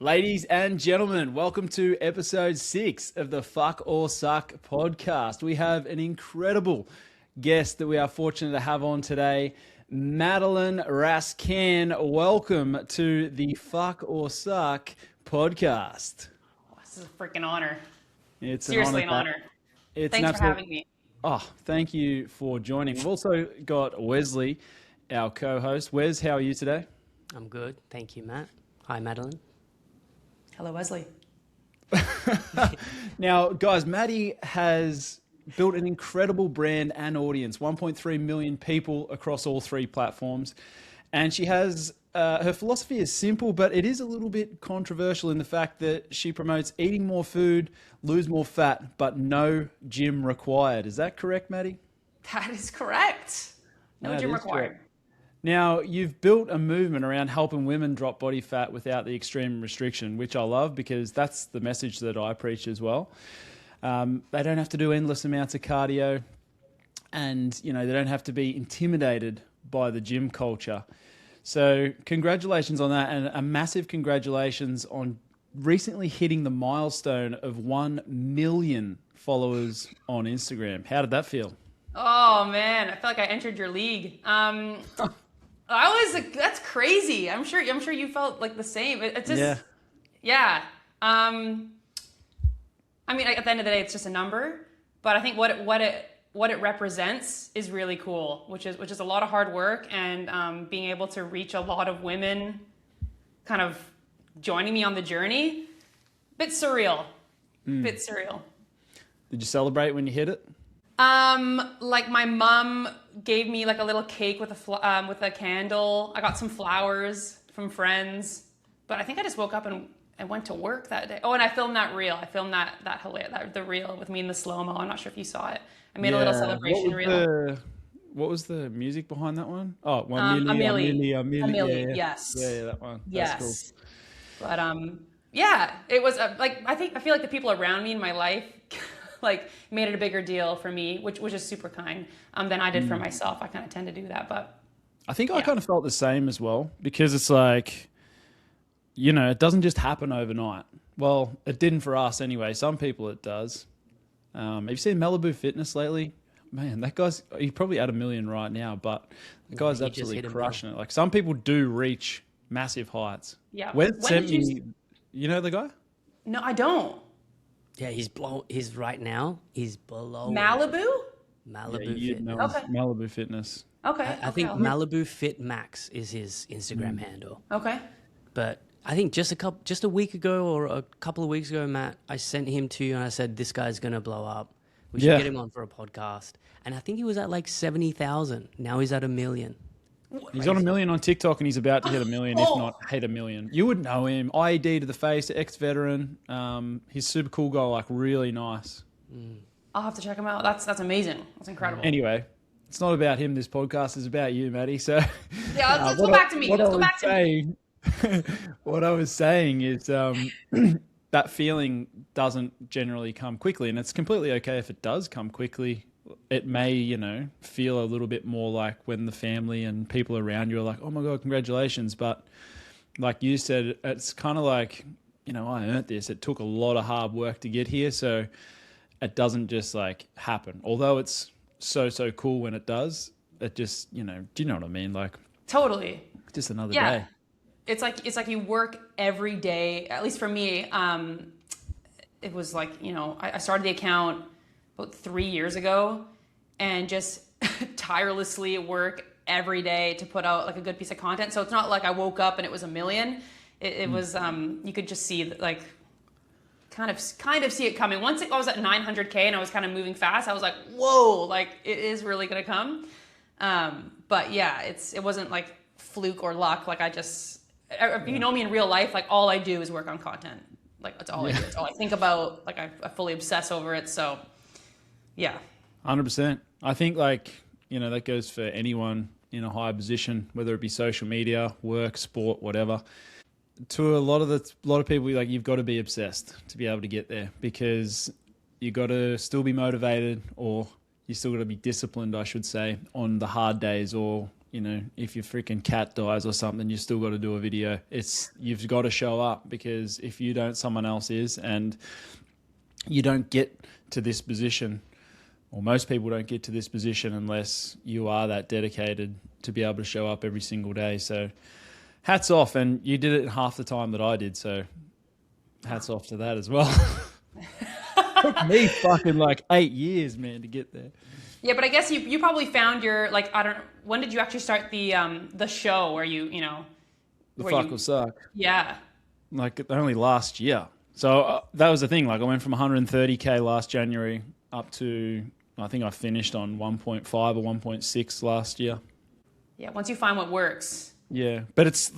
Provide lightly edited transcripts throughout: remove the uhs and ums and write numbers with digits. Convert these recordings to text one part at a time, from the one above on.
Ladies and gentlemen, welcome to episode 6 of the Fuck or Suck podcast. We have an incredible guest that we are fortunate to have on today, Madelaine Rascan. Welcome to the Fuck or Suck podcast. This is a freaking honor. It's seriously an honor. Thanks for having me. Oh, thank you for joining. We've also got Wesley, our co-host. Wes, how are you today? I'm good. Thank you, Matt. Hi, Madelaine. Hello, Wesley. Now, guys, Maddie has built an incredible brand and audience, 1.3 million people across all 3 platforms. And she has, her philosophy is simple, but it is a little bit controversial in the fact that she promotes eating more food, lose more fat, but no gym required. Is that correct, Maddie? That is correct. No gym required. Correct. Now, you've built a movement around helping women drop body fat without the extreme restriction, which I love because that's the message that I preach as well. They don't have to do endless amounts of cardio and, they don't have to be intimidated by the gym culture. So congratulations on that, and a massive congratulations on recently hitting the milestone of 1 million followers on Instagram. How did that feel? Oh, man. I feel like I entered your league. That's crazy. I'm sure you felt like the same. It's just, yeah. I mean, at the end of the day, it's just a number, but I think what it represents is really cool, which is a lot of hard work and being able to reach a lot of women kind of joining me on the journey. Bit surreal. Did you celebrate when you hit it? Like my mom gave me like a little cake with a candle. I got some flowers from friends, but I think I just woke up and went to work that day. Oh, and I filmed that reel. I filmed that the reel with me in the slow-mo. I'm not sure if you saw it. I made a little celebration reel. What was the music behind that one? Oh, Amelie. Yes. Yeah, that one. Yes. That's cool. But yeah, it was I feel like the people around me in my life like made it a bigger deal for me, which is super kind, than I did for myself. I kind of tend to do that, but I think I kind of felt the same as well, because it's like, it doesn't just happen overnight. Well, it didn't for us anyway. Some people it does. Have you seen Malibu Fitness lately? Man, that guy's, he's probably at 1 million right now, but the guy's absolutely crushing it. Like, some people do reach massive heights. Yeah. You know the guy? No, I don't. Yeah, he's blowing Malibu? Fitness. Okay. Malibu Fitness. Okay. I think Malibu Fit Max is his Instagram handle. Okay. But I think just a week ago or a couple of weeks ago, Matt, I sent him to you and I said, this guy's going to blow up. We should get him on for a podcast. And I think he was at like 70,000. Now he's at 1 million. He's on 1 million on TikTok, and he's about to hit 1 million, if not hit 1 million. You would know him. IED to the face, ex-veteran. He's super cool guy, like really nice. I'll have to check him out. That's amazing. That's incredible. Anyway, it's not about him. This podcast is about you, Maddie. So yeah, let's go back to me. What I was saying is that feeling doesn't generally come quickly, and it's completely okay if it does come quickly. It may, feel a little bit more like when the family and people around you are like, oh my God, congratulations. But like you said, it's kind of like, I earned this. It took a lot of hard work to get here. So it doesn't just like happen. Although it's so cool when it does, it just, do you know what I mean? Like, totally. Just another day. It's like you work every day. At least for me, it was like, I started the account about 3 years ago and just tirelessly work every day to put out like a good piece of content. So it's not like I woke up and it was 1 million. It was, you could just see like, kind of see it coming. Once I was at 900K and I was kind of moving fast, I was like, whoa, like it is really going to come. But yeah, it wasn't like fluke or luck. Like if you know me in real life, like all I do is work on content. Like that's all I do. It's all I think about. Like I fully obsess over it. So yeah. 100%. I think like, that goes for anyone in a high position, whether it be social media, work, sport, whatever. To a lot of people, like you've got to be obsessed to be able to get there, because you got to still be motivated, or you still got to be disciplined, I should say, on the hard days or if your freaking cat dies or something, you still got to do a video. You've got to show up, because if you don't, someone else is, and you don't get to this position, or most people don't get to this position unless you are that dedicated to be able to show up every single day. So hats off, and you did it in half the time that I did, so hats off to that as well. Took me fucking like 8 years, man, to get there. Yeah, but I guess you probably found your, like, when did you actually start the show where The Fuck Will Suck. Yeah. Like only last year. So that was the thing. Like I went from 130K last January up to, I think I finished on 1.5 or 1.6 last year. Yeah, once you find what works. Yeah, but it's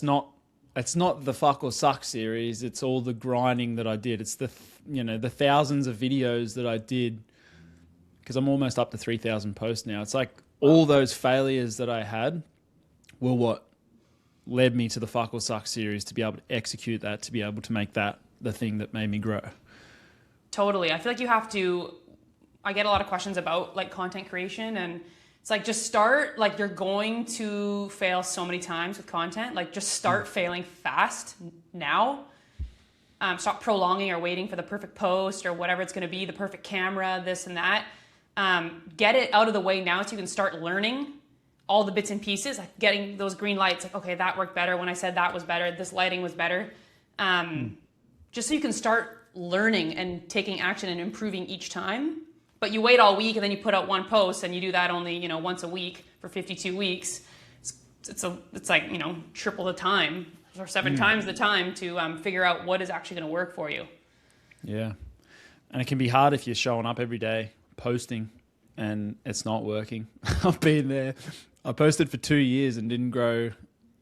not the Fuck or Suck series. It's all the grinding that I did. It's the thousands of videos that I did, because I'm almost up to 3,000 posts now. It's like all those failures that I had were what led me to the Fuck or Suck series, to be able to execute that, to be able to make that the thing that made me grow. Totally. I feel like you have to, I get a lot of questions about like content creation, and it's like, just start. Like, you're going to fail so many times with content. Like, just start failing fast now. Stop prolonging or waiting for the perfect post or whatever it's going to be, the perfect camera, this and that. Get it out of the way now so you can start learning all the bits and pieces, like getting those green lights, like, okay, that worked better when I said that was better, this lighting was better. Just so you can start learning and taking action and improving each time. But you wait all week and then you put out one post, and you do that only, once a week for 52 weeks. It's like, triple the time or 7 times the time to figure out what is actually going to work for you. Yeah. And it can be hard if you're showing up every day, posting, and it's not working. I've been there. I posted for 2 years and didn't grow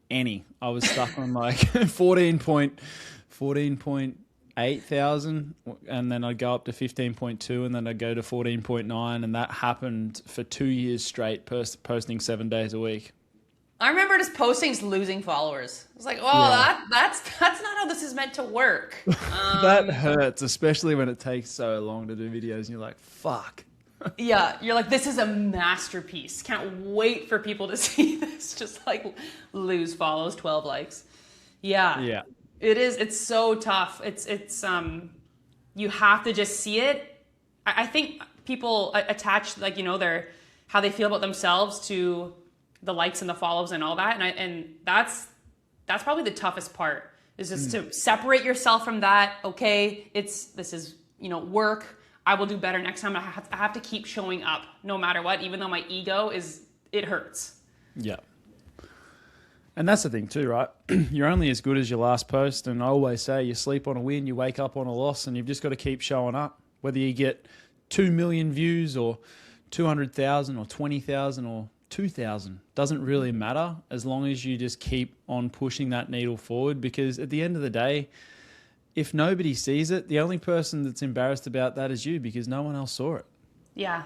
any. I was stuck on like 14.8 thousand, and then I'd go up to 15.2, and then I'd go to 14.9, and that happened for 2 years straight, posting 7 days a week. I remember just posting, just losing followers. I was like, that's not how this is meant to work. That hurts, especially when it takes so long to do videos, and you're like, fuck. Yeah, you're like, this is a masterpiece. Can't wait for people to see this. Just like lose follows, 12 likes. Yeah. It is. It's so tough. It's you have to just see it. I think people attach, like, how they feel about themselves to the likes and the follows and all that. And that's probably the toughest part, is just to separate yourself from that. Okay, this is work. I will do better next time. I have to keep showing up no matter what, even though my ego it hurts. Yeah. And that's the thing too, right? You're only as good as your last post. And I always say, you sleep on a win, you wake up on a loss, and you've just got to keep showing up. Whether you get 2 million views or 200,000 or 20,000 or 2,000, doesn't really matter, as long as you just keep on pushing that needle forward. Because at the end of the day, if nobody sees it, the only person that's embarrassed about that is you, because no one else saw it. Yeah,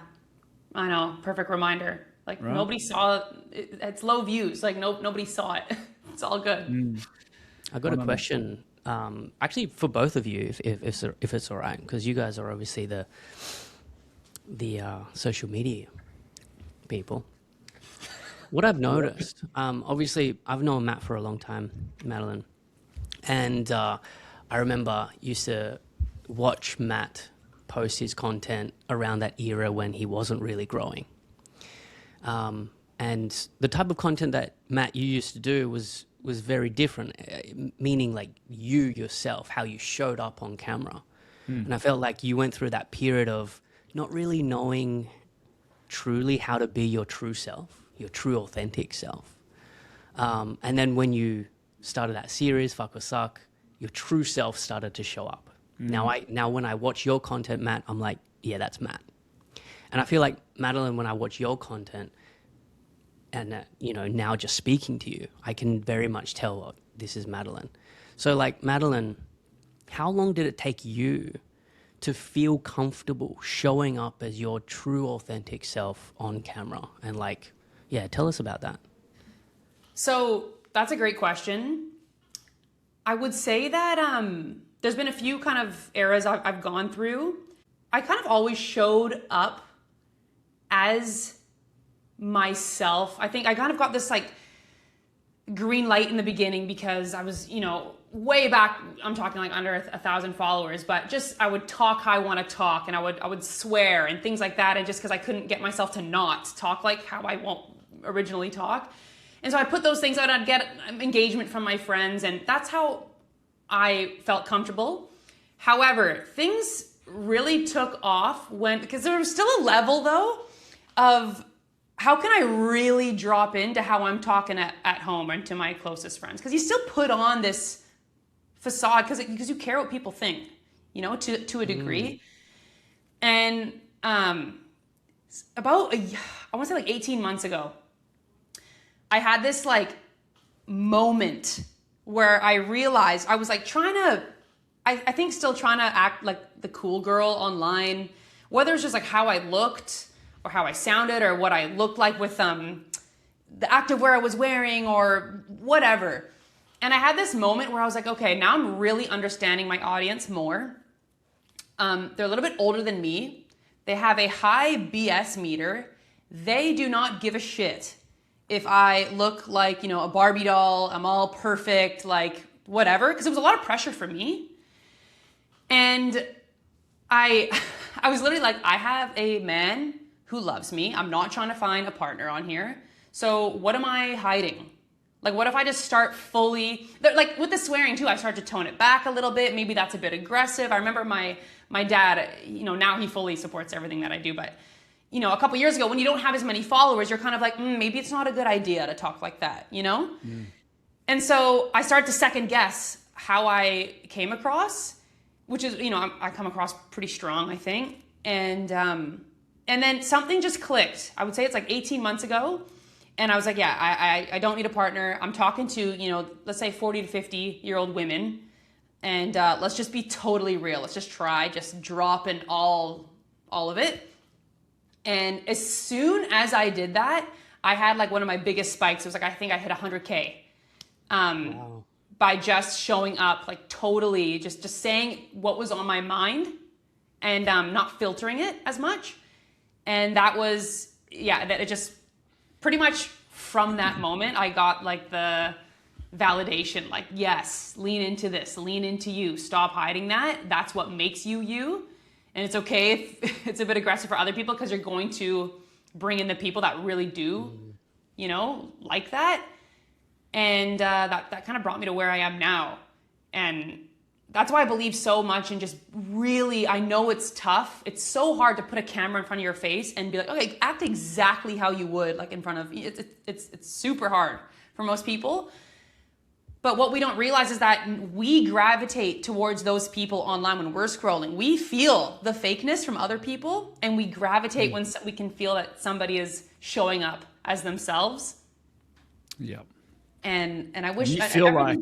I know. Perfect reminder. Like, right? Nobody saw it. It's low views. Like, nobody saw it. It's all good. I got a question, actually, for both of you, if it's all right, because you guys are obviously the social media people. What I've noticed, obviously, I've known Matt for a long time, Madelaine, and I remember used to watch Matt post his content around that era when he wasn't really growing. And the type of content that Matt, you used to do was very different, meaning like you yourself, how you showed up on camera. And I felt like you went through that period of not really knowing truly how to be your true self, your true authentic self. And then when you started that series, Fuck or Suck, your true self started to show up. Now when I watch your content, Matt, I'm like, yeah, that's Matt. And I feel like, Madelaine, when I watch your content and, now just speaking to you, I can very much tell, oh, this is Madelaine. So like, Madelaine, how long did it take you to feel comfortable showing up as your true authentic self on camera? And like, yeah, tell us about that. So that's a great question. I would say that there's been a few kind of eras I've gone through. I kind of always showed up as myself. I think I kind of got this like green light in the beginning because I was, way back, I'm talking like under 1,000 followers, but just I would talk how I want to talk, and I would swear and things like that, and just because I couldn't get myself to not talk like how I won't originally talk. And so I put those things out, and I'd get engagement from my friends, and that's how I felt comfortable. However, things really took off because there was still a level though of how can I really drop into how I'm talking at home and to my closest friends? Because you still put on this facade because you care what people think, to a degree. And about I want to say like 18 months ago, I had this like moment where I realized I was like I think still trying to act like the cool girl online, whether it's just like how I looked or how I sounded or what I looked like with the activewear I was wearing or whatever. And I had this moment where I was like, okay, now I'm really understanding my audience more. They're a little bit older than me. They have a high BS meter. They do not give a shit if I look like, a Barbie doll, I'm all perfect, like whatever, because it was a lot of pressure for me. And I was literally like, I have a man who loves me. I'm not trying to find a partner on here. So what am I hiding? Like, what if I just start fully, like with the swearing too, I started to tone it back a little bit. Maybe that's a bit aggressive. I remember my dad, now he fully supports everything that I do. But, a couple years ago when you don't have as many followers, you're kind of like, maybe it's not a good idea to talk like that, And so I started to second guess how I came across, which is, I come across pretty strong, I think. And then something just clicked. I would say it's like 18 months ago. And I was like, yeah, I don't need a partner. I'm talking to, let's say 40 to 50-year-old women. And let's just be totally real. Let's just drop in all of it. And as soon as I did that, I had like one of my biggest spikes. It was like, I think I hit 100K Wow. by just showing up, like totally just saying what was on my mind and not filtering it as much. And that was, that it just pretty much from that moment, I got like the validation, like, yes, lean into this, lean into you, stop hiding that. That's what makes you you. And it's okay if it's a bit aggressive for other people because you're going to bring in the people that really do, like that. And that kind of brought me to where I am now. And that's why I believe so much in just really, I know it's tough. It's so hard to put a camera in front of your face and be like, okay, act exactly how you would like in front of, it's super hard for most people. But what we don't realize is that we gravitate towards those people online when we're scrolling. We feel the fakeness from other people, and we gravitate when we can feel that somebody is showing up as themselves. Yeah. And I wish you feel like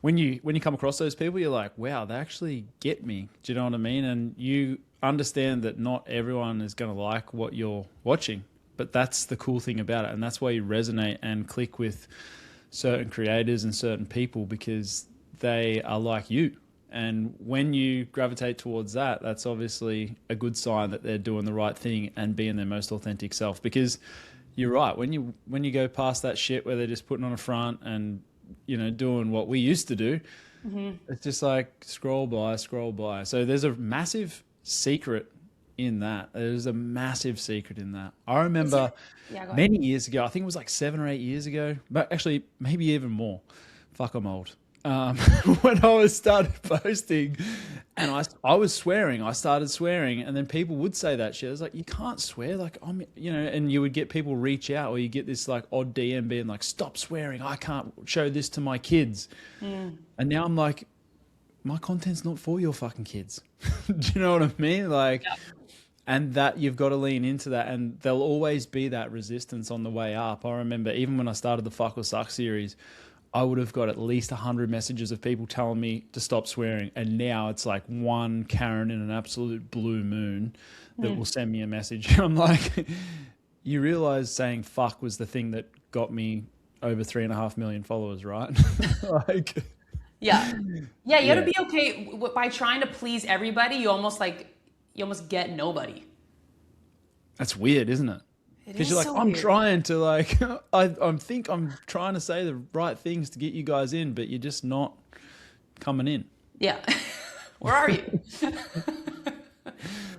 when you come across those people, you're like, wow, they actually get me. Do you know what I mean? And you understand that not everyone is going to like what you're watching, but that's the cool thing about it, and that's why you resonate and click with certain creators and certain people because they are like you. And when you gravitate towards that, that's obviously a good sign that they're doing the right thing and being their most authentic self. Because you're right, when you go past that shit where they're just putting on a front and doing what we used to do, it's just like scroll by. So there's a massive secret in that. There's a massive secret in that. I remember many years ago, I think it was like 7 or 8 years ago, but actually maybe even more. Fuck, I'm old. When I started posting and I was swearing, I started swearing, and then people would say that shit. I was like, you can't swear, like and you would get people reach out, or you get this like odd DM being like, stop swearing, I can't show this to my kids. And now I'm like, my content's not for your fucking kids. Do you know what I mean? Like, and that you've got to lean into that, and there'll always be that resistance on the way up. I remember even when I started the Fuck or Suck series, I would have got at least 100 messages of people telling me to stop swearing. And now it's like one Karen in an absolute blue moon that will send me a message. I'm like, you realize saying fuck was the thing that got me over 3.5 million followers, right? Like, you got to be okay by trying to please everybody. You almost get nobody. That's weird, isn't it? Because you're like, so I'm weird. trying to like, I'm trying to say the right things to get you guys in, but you're just not coming in. Yeah. Where are you?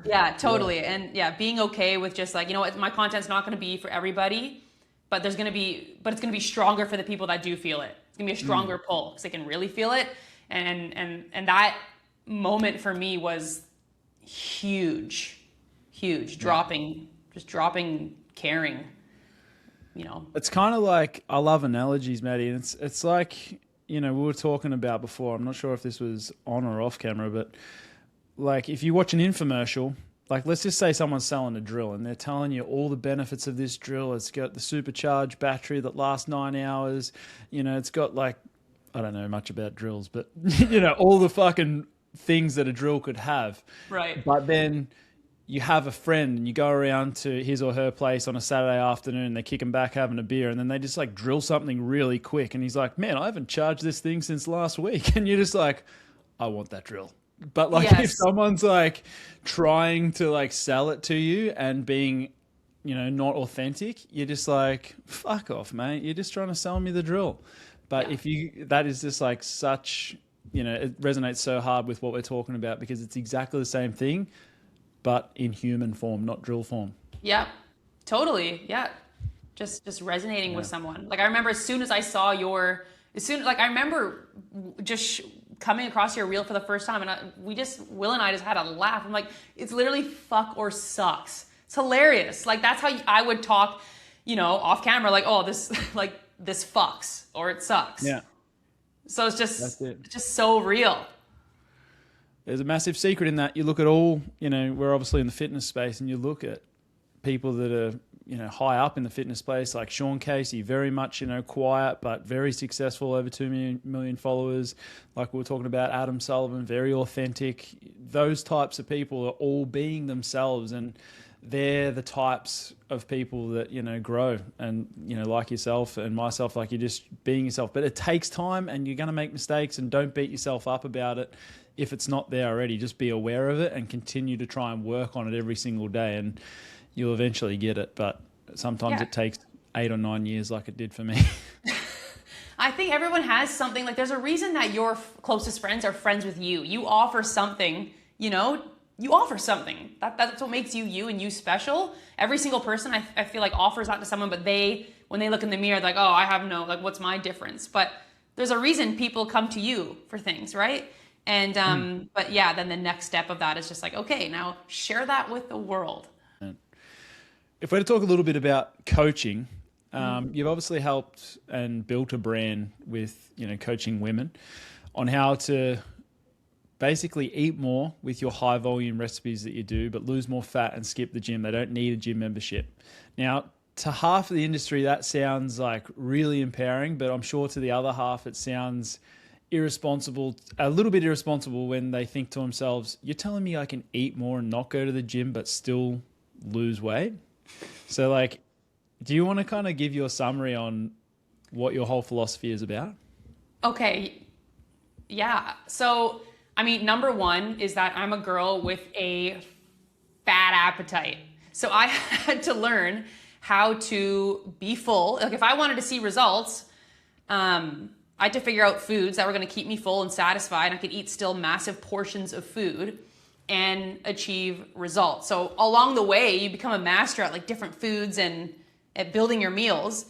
Yeah, totally. And yeah, being okay with just like, you know what, my content's not going to be for everybody, but it's going to be stronger for the people that do feel it. It's going to be a stronger pull because they can really feel it. And that moment for me was huge, dropping caring, you know. It's kind of like, I love analogies, Maddie. And it's like, you know, we were talking about before, I'm not sure if this was on or off camera, but like if you watch an infomercial, like let's just say someone's selling a drill and they're telling you all the benefits of this drill. It's got the supercharged battery that lasts 9 hours. You know, it's got like, I don't know much about drills, but you know, all the fucking things that a drill could have. Right. But then you have a friend and you go around to his or her place on a Saturday afternoon, they kick him back having a beer, and then they just like drill something really quick. And he's like, man, I haven't charged this thing since last week. And you're just like, I want that drill. But like if someone's like trying to like sell it to you and being, you know, not authentic, you're just like, fuck off, mate. You're just trying to sell me the drill. But if that is just like such, you know, it resonates so hard with what we're talking about because it's exactly the same thing, but in human form, not drill form. Yeah, totally. Yeah. Just resonating with someone. Like I remember as soon as I saw I remember just coming across your reel for the first time and Will and I just had a laugh. I'm like, it's literally fuck or sucks. It's hilarious. Like that's how I would talk, you know, off camera, like, oh, this fucks or it sucks. Yeah. So it's just so real. There's a massive secret in that. You look at all, you know, we're obviously in the fitness space, and you look at people that are, you know, high up in the fitness space, like Sean Casey, very much, you know, quiet, but very successful, over 2 million followers. Like we were talking about Adam Sullivan, very authentic. Those types of people are all being themselves, and they're the types of people that, you know, grow. And, you know, like yourself and myself, like you're just being yourself. But it takes time, and you're going to make mistakes, and don't beat yourself up about it. If it's not there already, just be aware of it and continue to try and work on it every single day, and you'll eventually get it. But sometimes it takes 8 or 9 years like it did for me. I think everyone has something. Like there's a reason that your closest friends are friends with you. You offer something, you know, That's what makes you you and you special. Every single person I feel like offers that to someone, but when they look in the mirror, they're like, oh, I have no, like, what's my difference? But there's a reason people come to you for things, right? And, but yeah, then the next step of that is just like, okay, now share that with the world. If we're to talk a little bit about coaching, you've obviously helped and built a brand with, you know, coaching women on how to basically eat more with your high volume recipes that you do, but lose more fat and skip the gym. They don't need a gym membership. Now, to half of the industry, that sounds like really empowering, but I'm sure to the other half, it sounds irresponsible, a little bit irresponsible when they think to themselves, you're telling me I can eat more and not go to the gym, but still lose weight? So like, do you want to kind of give your summary on what your whole philosophy is about? Okay. Yeah. So, I mean, number one is that I'm a girl with a fat appetite. So I had to learn how to be full. Like if I wanted to see results, I had to figure out foods that were going to keep me full and satisfied. I could eat still massive portions of food and achieve results. So along the way, you become a master at like different foods and at building your meals.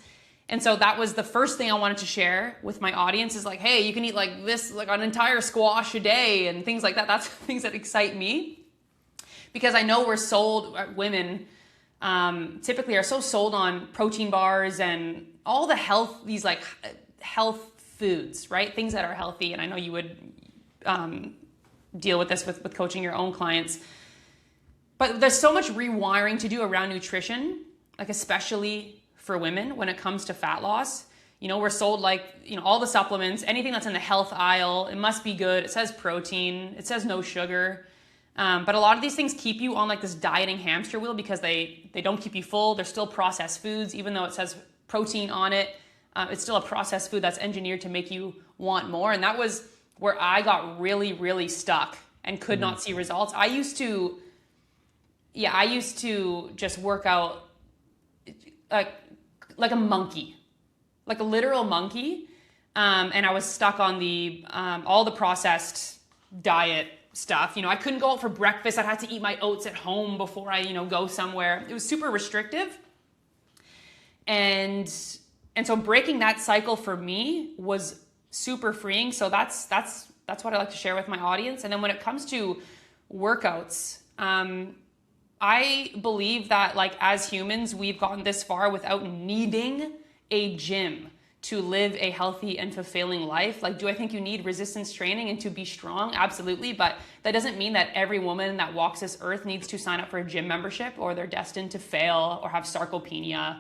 And so that was the first thing I wanted to share with my audience is like, hey, you can eat like this, like an entire squash a day and things like that. That's things that excite me because I know we're sold, women typically are so sold on protein bars and all the health, these like health foods, right? Things that are healthy. And I know you would deal with this with coaching your own clients. But there's so much rewiring to do around nutrition, like especially for women when it comes to fat loss. You know, we're sold like, you know, all the supplements, anything that's in the health aisle, it must be good. It says protein, it says no sugar. But a lot of these things keep you on like this dieting hamster wheel because they don't keep you full. They're still processed foods, even though it says protein on it. It's still a processed food that's engineered to make you want more. And that was where I got really, really stuck and could not see results. I used to just work out like a monkey, like a literal monkey. And I was stuck on the all the processed diet stuff. I couldn't go out for breakfast. I had to eat my oats at home before I, go somewhere. It was super restrictive. And so breaking that cycle for me was super freeing. So that's what I like to share with my audience. And then when it comes to workouts, I believe that like as humans, we've gotten this far without needing a gym to live a healthy and fulfilling life. Like, do I think you need resistance training and to be strong? Absolutely. But that doesn't mean that every woman that walks this earth needs to sign up for a gym membership or they're destined to fail or have sarcopenia.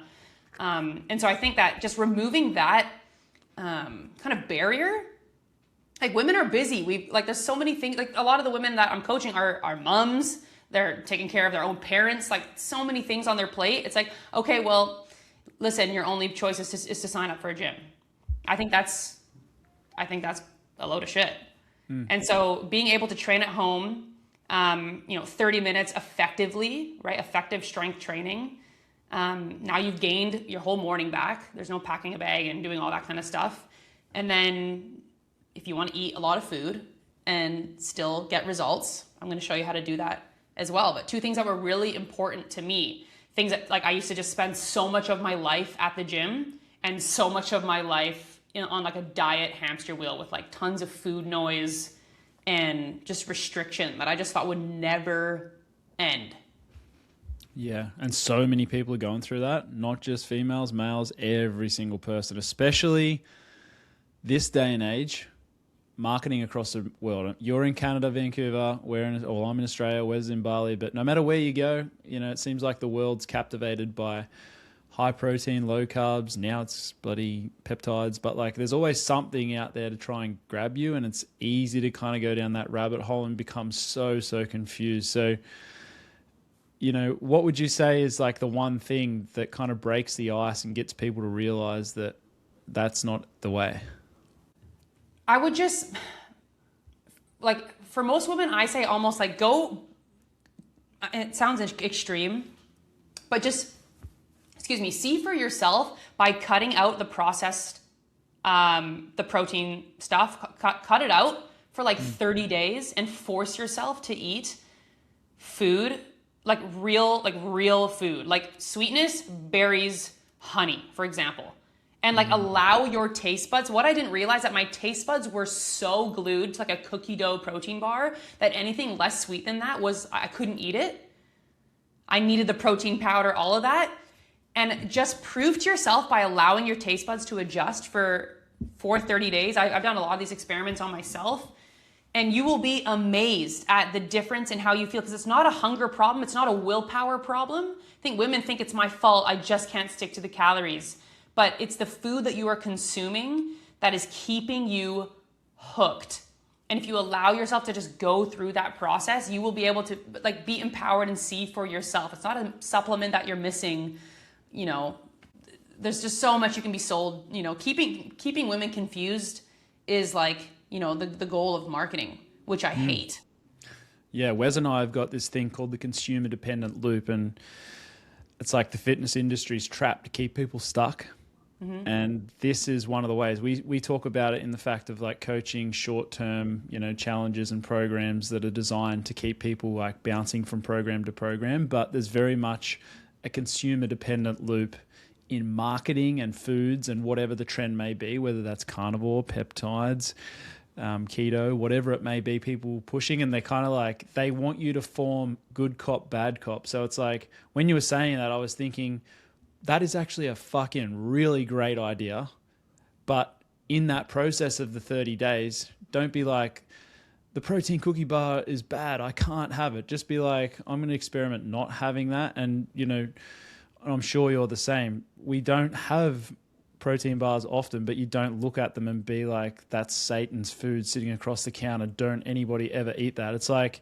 And so I think that just removing that kind of barrier, like women are busy. There's so many things, like a lot of the women that I'm coaching are moms. They're taking care of their own parents, like so many things on their plate. It's like, okay, well, listen, your only choice is to sign up for a gym. I think that's a load of shit. And so being able to train at home, 30 minutes effectively, right? Effective strength training. Now you've gained your whole morning back. There's no packing a bag and doing all that kind of stuff. And then if you want to eat a lot of food and still get results, I'm going to show you how to do that as well. But two things that were really important to me, things that like I used to just spend so much of my life at the gym and so much of my life on like a diet hamster wheel with like tons of food noise and just restriction that I just thought would never end. Yeah, and so many people are going through that, not just females, males, every single person, especially this day and age, marketing across the world. You're in Canada, Vancouver, I'm in Australia, Wes in Bali, but no matter where you go, it seems like the world's captivated by high protein, low carbs. Now it's bloody peptides, but like there's always something out there to try and grab you, and it's easy to kind of go down that rabbit hole and become so confused. So, what would you say is like the one thing that kind of breaks the ice and gets people to realize that that's not the way? I would just, like, for most women, I say almost like go, it sounds extreme, but just, see for yourself by cutting out the processed, the protein stuff, cut it out for like 30 days and force yourself to eat food, like real food, like sweetness, berries, honey, for example. And like allow your taste buds. What I didn't realize that my taste buds were so glued to like a cookie dough protein bar that anything less sweet than that I couldn't eat it. I needed the protein powder, all of that. And just prove to yourself by allowing your taste buds to adjust for 30 days. I've done a lot of these experiments on myself. And you will be amazed at the difference in how you feel, because it's not a hunger problem. It's not a willpower problem. I think women think it's my fault. I just can't stick to the calories. But it's the food that you are consuming that is keeping you hooked. And if you allow yourself to just go through that process, you will be able to like be empowered and see for yourself. It's not a supplement that you're missing. There's just so much you can be sold. Keeping women confused is like, the goal of marketing, which I hate. Yeah, Wes and I have got this thing called the consumer dependent loop, and it's like the fitness industry's trap to keep people stuck. And this is one of the ways we talk about it in the fact of like coaching short-term, challenges and programs that are designed to keep people like bouncing from program to program. But there's very much a consumer dependent loop in marketing and foods and whatever the trend may be, whether that's carnivore, peptides, keto, whatever it may be, people pushing, and they're kind of like, they want you to form good cop, bad cop. So it's like, when you were saying that, I was thinking, that is actually a fucking really great idea. But in that process of the 30 days, don't be like, the protein cookie bar is bad, I can't have it. Just be like, I'm going to experiment not having that. And, I'm sure you're the same. We don't have protein bars often, but you don't look at them and be like, that's Satan's food sitting across the counter. Don't anybody ever eat that. It's like,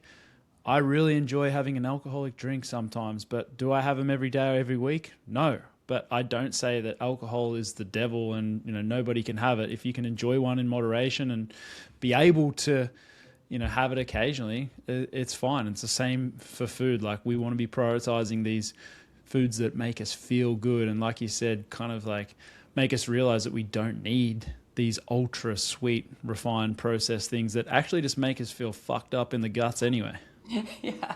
I really enjoy having an alcoholic drink sometimes, but do I have them every day or every week? No. But I don't say that alcohol is the devil and, nobody can have it. If you can enjoy one in moderation and be able to, have it occasionally, it's fine. It's the same for food. Like, we want to be prioritizing these foods that make us feel good. And like you said, kind of like make us realize that we don't need these ultra sweet, refined, processed things that actually just make us feel fucked up in the guts anyway. Yeah,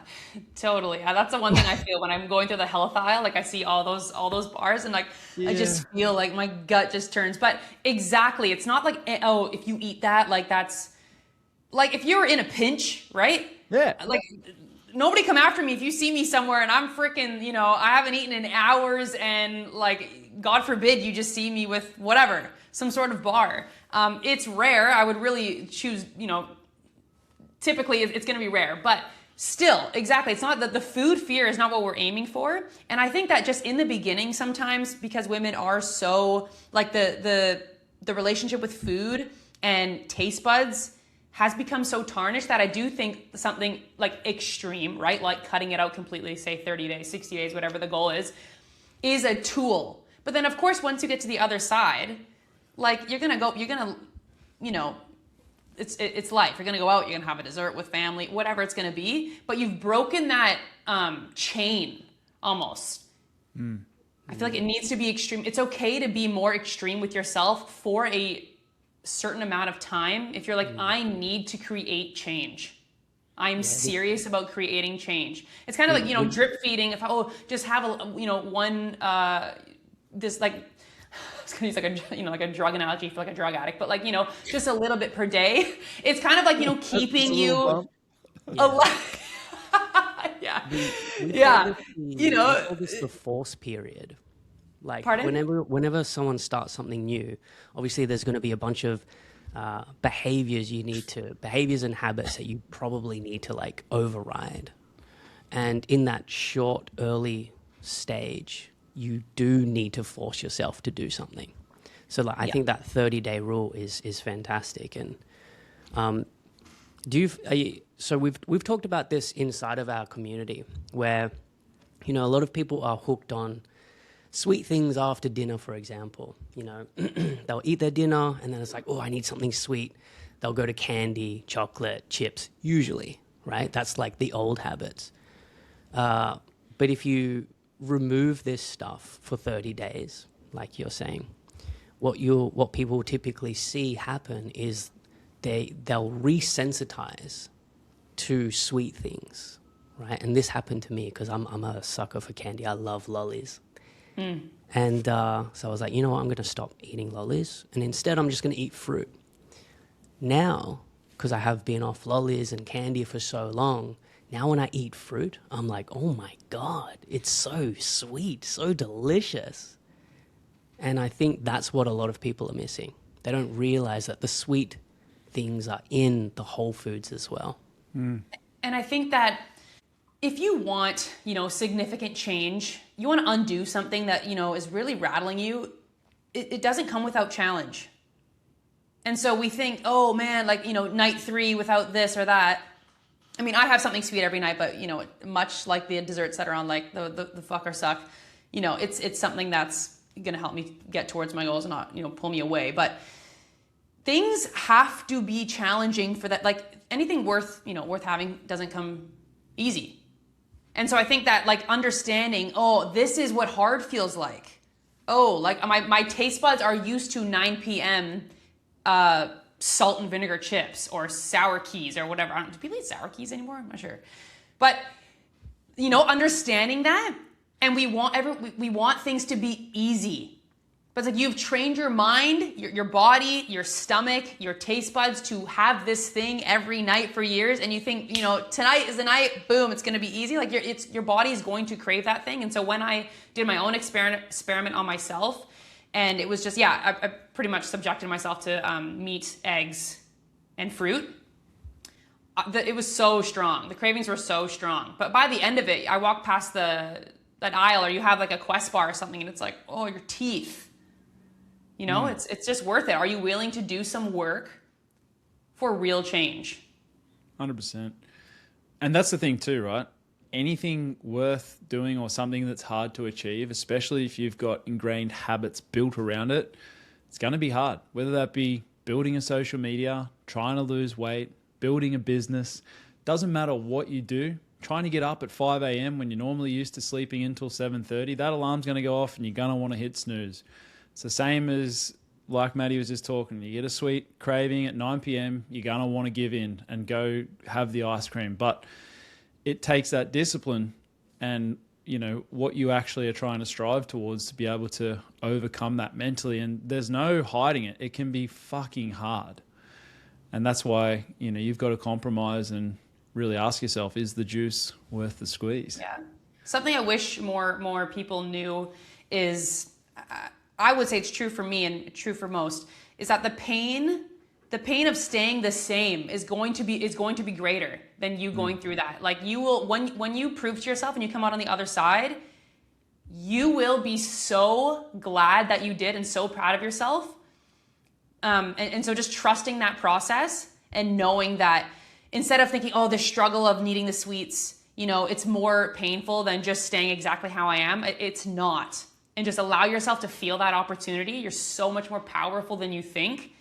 totally. That's the one thing I feel when I'm going through the health aisle. Like I see all those bars, and like I just feel like my gut just turns. But exactly, it's not like, oh, if you eat that, like that's like if you were in a pinch, right? Yeah. Like nobody come after me if you see me somewhere and I'm freaking, I haven't eaten in hours, and like God forbid you just see me with whatever, some sort of bar. It's rare. I would really choose, typically it's going to be rare, but still, exactly. It's not that the food fear is not what we're aiming for. And I think that just in the beginning, sometimes because women are so like the relationship with food and taste buds has become so tarnished that I do think something like extreme, right? Like cutting it out completely, say 30 days, 60 days, whatever the goal is a tool. But then of course, once you get to the other side, like it's life. You're gonna go out, you're gonna have a dessert with family, whatever it's gonna be, but you've broken that chain almost. I feel like it needs to be extreme. It's okay to be more extreme with yourself for a certain amount of time. If you're like, I need to create change. I'm serious about creating change. It's kind of like, drip feeding. If just have one, this like, I was gonna use like a drug analogy for like a drug addict, but like, just a little bit per day. It's kind of like, keeping you alive. Yeah. We call this the force period. Like Pardon? whenever someone starts something new, obviously there's going to be a bunch of behaviors and habits that you probably need to like override. And in that short, early stage, you do need to force yourself to do something. So like, I think that 30-day rule is fantastic. And so we've talked about this inside of our community where, a lot of people are hooked on sweet things after dinner, for example. They'll eat their dinner and then it's like, oh, I need something sweet. They'll go to candy, chocolate, chips, usually, right? That's like the old habits. But if you remove this stuff for 30 days, like you're saying, what people typically see happen is they'll resensitize to sweet things, right? And this happened to me because I'm a sucker for candy. I love lollies. And so I was like, you know what, I'm going to stop eating lollies. And instead, I'm just going to eat fruit. Now, because I have been off lollies and candy for so long, now when I eat fruit, I'm like, oh my God, it's so sweet, so delicious. And I think that's what a lot of people are missing. They don't realize that the sweet things are in the whole foods as well. And I think that if you want, significant change, you want to undo something that, is really rattling you, it doesn't come without challenge. And so we think, oh man, like, night 3 without this or that. I mean, I have something sweet every night, but, much like the desserts that are on like the fuck or suck, it's something that's going to help me get towards my goals and not, pull me away. But things have to be challenging for that. Like anything worth having doesn't come easy. And so I think that like understanding, oh, this is what hard feels like. Oh, like my taste buds are used to 9 p.m. Salt and vinegar chips or sour keys or whatever. Do people eat sour keys anymore? I'm not sure. But, understanding that, and we want things to be easy. But it's like you've trained your mind, your body, your stomach, your taste buds to have this thing every night for years. And you think, tonight is the night, boom, it's going to be easy. Like your body is going to crave that thing. And so when I did my own experiment on myself, and it was just, I pretty much subjected myself to meat, eggs, and fruit. It was so strong. The cravings were so strong. But by the end of it, I walked past that aisle, or you have like a Quest bar or something, and it's like, oh, your teeth. It's just worth it. Are you willing to do some work for real change? 100%. And that's the thing too, right? Anything worth doing or something that's hard to achieve, especially if you've got ingrained habits built around it, it's going to be hard. Whether that be building a social media, trying to lose weight, building a business, doesn't matter what you do, trying to get up at 5 a.m. when you're normally used to sleeping until 7:30, that alarm's going to go off and you're going to want to hit snooze. It's the same as, like Maddie was just talking, you get a sweet craving at 9 p.m., you're going to want to give in and go have the ice cream. But it takes that discipline and, you know, what you actually are trying to strive towards to be able to overcome that mentally. And there's no hiding it. It can be fucking hard. And that's why, you know, you've got to compromise and really ask yourself, is the juice worth the squeeze? Yeah. Something I wish more people knew is, I would say it's true for me and true for most, is that the pain of staying the same is going to be greater than you going through that. Like, you will, when you prove to yourself and you come out on the other side, you will be so glad that you did and so proud of yourself. And so just trusting that process and knowing that instead of thinking, oh, the struggle of needing the sweets, you know, it's more painful than just staying exactly how I am. It's not. And just allow yourself to feel that opportunity. You're so much more powerful than you think.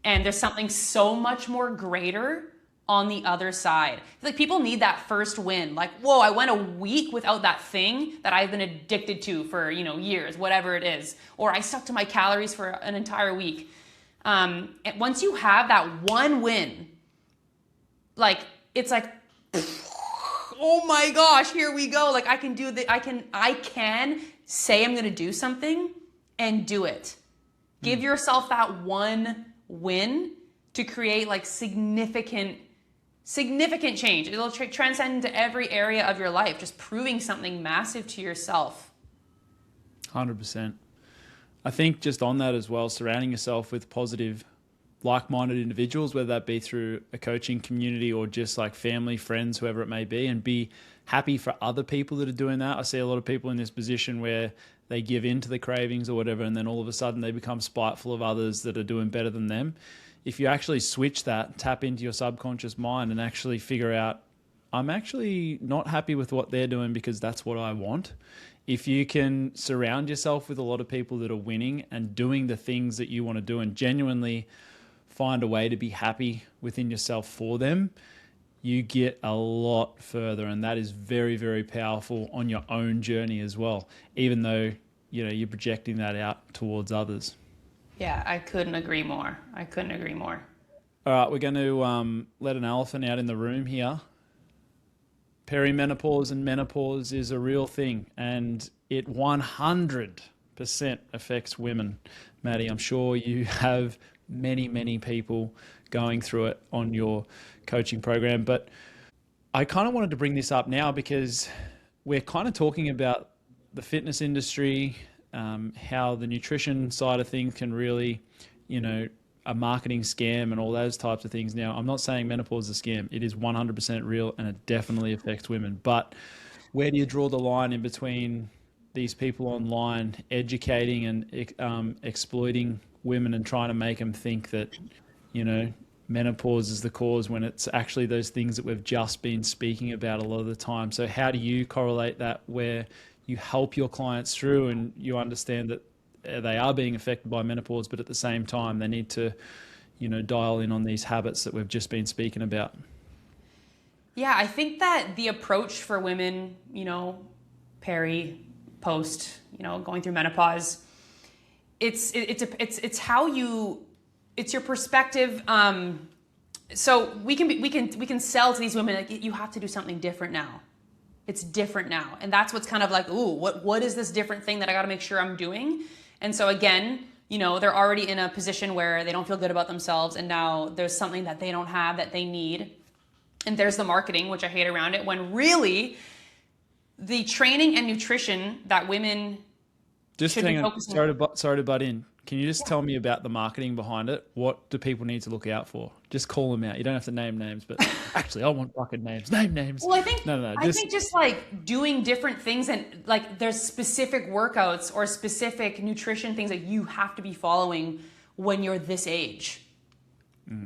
And there's something so much more greater on the other side. Like, people need that first win. Like, whoa, I went a week without that thing that I've been addicted to for, you know, years, whatever it is. Or I stuck to my calories for an entire week. And once you have that one win, like, it's like, oh my gosh, here we go. Like, I can do the, I can say I'm going to do something and do it. Give yourself that one win to create like significant change. It'll transcend into every area of your life, just proving something massive to yourself. 100%. I think just on that as well, surrounding yourself with positive, like-minded individuals, whether that be through a coaching community or just like family, friends, whoever it may be, and be happy for other people that are doing that. I see a lot of people in this position where they give in to the cravings or whatever, and then all of a sudden they become spiteful of others that are doing better than them. If you actually switch that, tap into your subconscious mind and actually figure out, I'm actually not happy with what they're doing because that's what I want. If you can surround yourself with a lot of people that are winning and doing the things that you want to do and genuinely find a way to be happy within yourself for them, you get a lot further. And that is very, very powerful on your own journey as well, even though, you know, you're projecting that out towards others. Yeah, I couldn't agree more. All right, we're going to let an elephant out in the room here. Perimenopause and menopause is a real thing, and it 100% affects women. Maddie, I'm sure you have many, many people going through it on your coaching program, but I kind of wanted to bring this up now because we're kind of talking about the fitness industry, how the nutrition side of things can really, you know, a marketing scam and all those types of things. Now, I'm not saying menopause is a scam. It is 100% real and it definitely affects women. But where do you draw the line in between these people online educating and exploiting women and trying to make them think that, you know, menopause is the cause when it's actually those things that we've just been speaking about a lot of the time? So how do you correlate that where you help your clients through and you understand that they are being affected by menopause, but at the same time, they need to, you know, dial in on these habits that we've just been speaking about? Yeah, I think that the approach for women, you know, peri, post, you know, going through menopause, it's how you, it's your perspective. So we can sell to these women like, you have to do something different now. It's different now, and that's what's kind of like, ooh, what is this different thing that I got to make sure I'm doing? And so again, you know, they're already in a position where they don't feel good about themselves, and now there's something that they don't have that they need. And there's the marketing, which I hate around it, when really the training and nutrition that women should be focusing on. Sorry to butt in. Can you just tell me about the marketing behind it? What do people need to look out for? Just call them out. You don't have to name names, but actually I want fucking names. Name names. Well, I think I think just like doing different things, and like there's specific workouts or specific nutrition things that you have to be following when you're this age.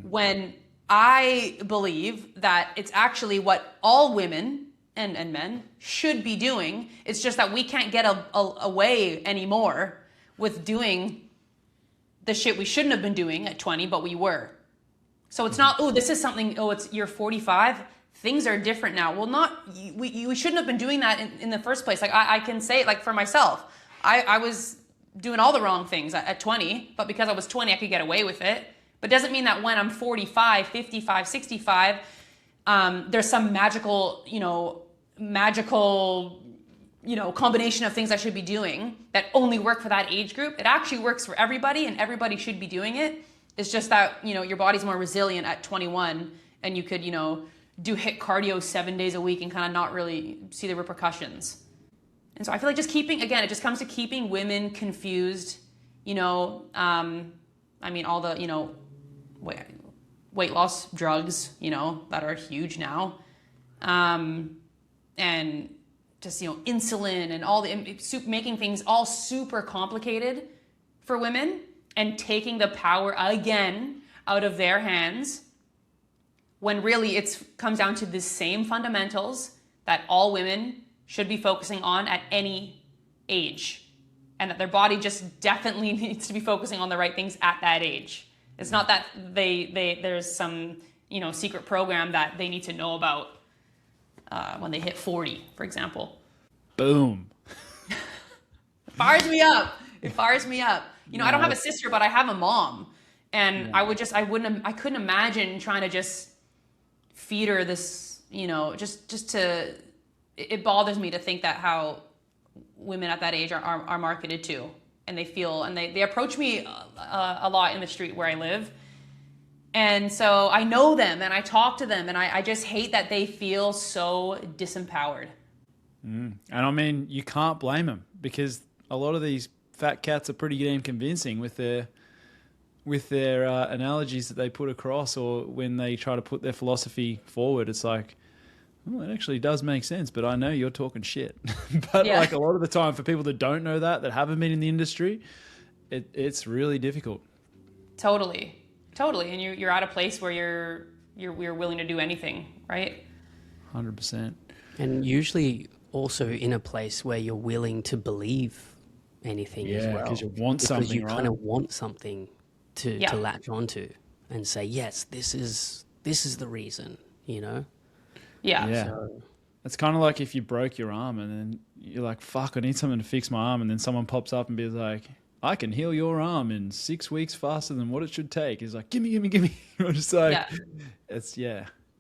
When I believe that it's actually what all women and men should be doing. It's just that we can't get away anymore with doing the shit we shouldn't have been doing at 20, but we were. So it's not, oh, this is something, oh, it's you're 45, things are different now. Well, we shouldn't have been doing that in the first place. Like I can say, like for myself, I was doing all the wrong things at 20, but because I was 20, I could get away with it. But it doesn't mean that when I'm 45, 55, 65, there's some magical combination of things I should be doing that only work for that age group. It actually works for everybody, and everybody should be doing it. It's just that, your body's more resilient at 21, and you could, do HIIT cardio 7 days a week and kind of not really see the repercussions. And so I feel like it just comes to keeping women confused, all the, weight loss drugs, that are huge now. And just, insulin and all making things all super complicated for women and taking the power again out of their hands, when really it comes down to the same fundamentals that all women should be focusing on at any age, and that their body just definitely needs to be focusing on the right things at that age. It's not that there's some secret program that they need to know about when they hit 40, for example. Boom. Fires me up. It fires me up. I don't have a sister, but I have a mom, and I couldn't imagine trying to just feed her this, it bothers me to think that how women at that age are marketed to, and they approach me a lot in the street where I live. And so I know them and I talk to them, and I just hate that they feel so disempowered. And I mean, you can't blame them, because a lot of these fat cats are pretty damn convincing with their analogies that they put across, or when they try to put their philosophy forward. It's like, oh, it actually does make sense, but I know you're talking shit. But like a lot of the time, for people that don't know that haven't been in the industry, it's really difficult. Totally. And you're at a place where you're willing to do anything, right? 100%. And usually also in a place where you're willing to believe anything as well. Because you want something, because you right? kind of want something to latch onto and say, yes, this is the reason, Yeah. So, it's kind of like if you broke your arm and then you're like, fuck, I need something to fix my arm. And then someone pops up and be like, I can heal your arm in 6 weeks faster than what it should take. He's like, gimme. I'm just like,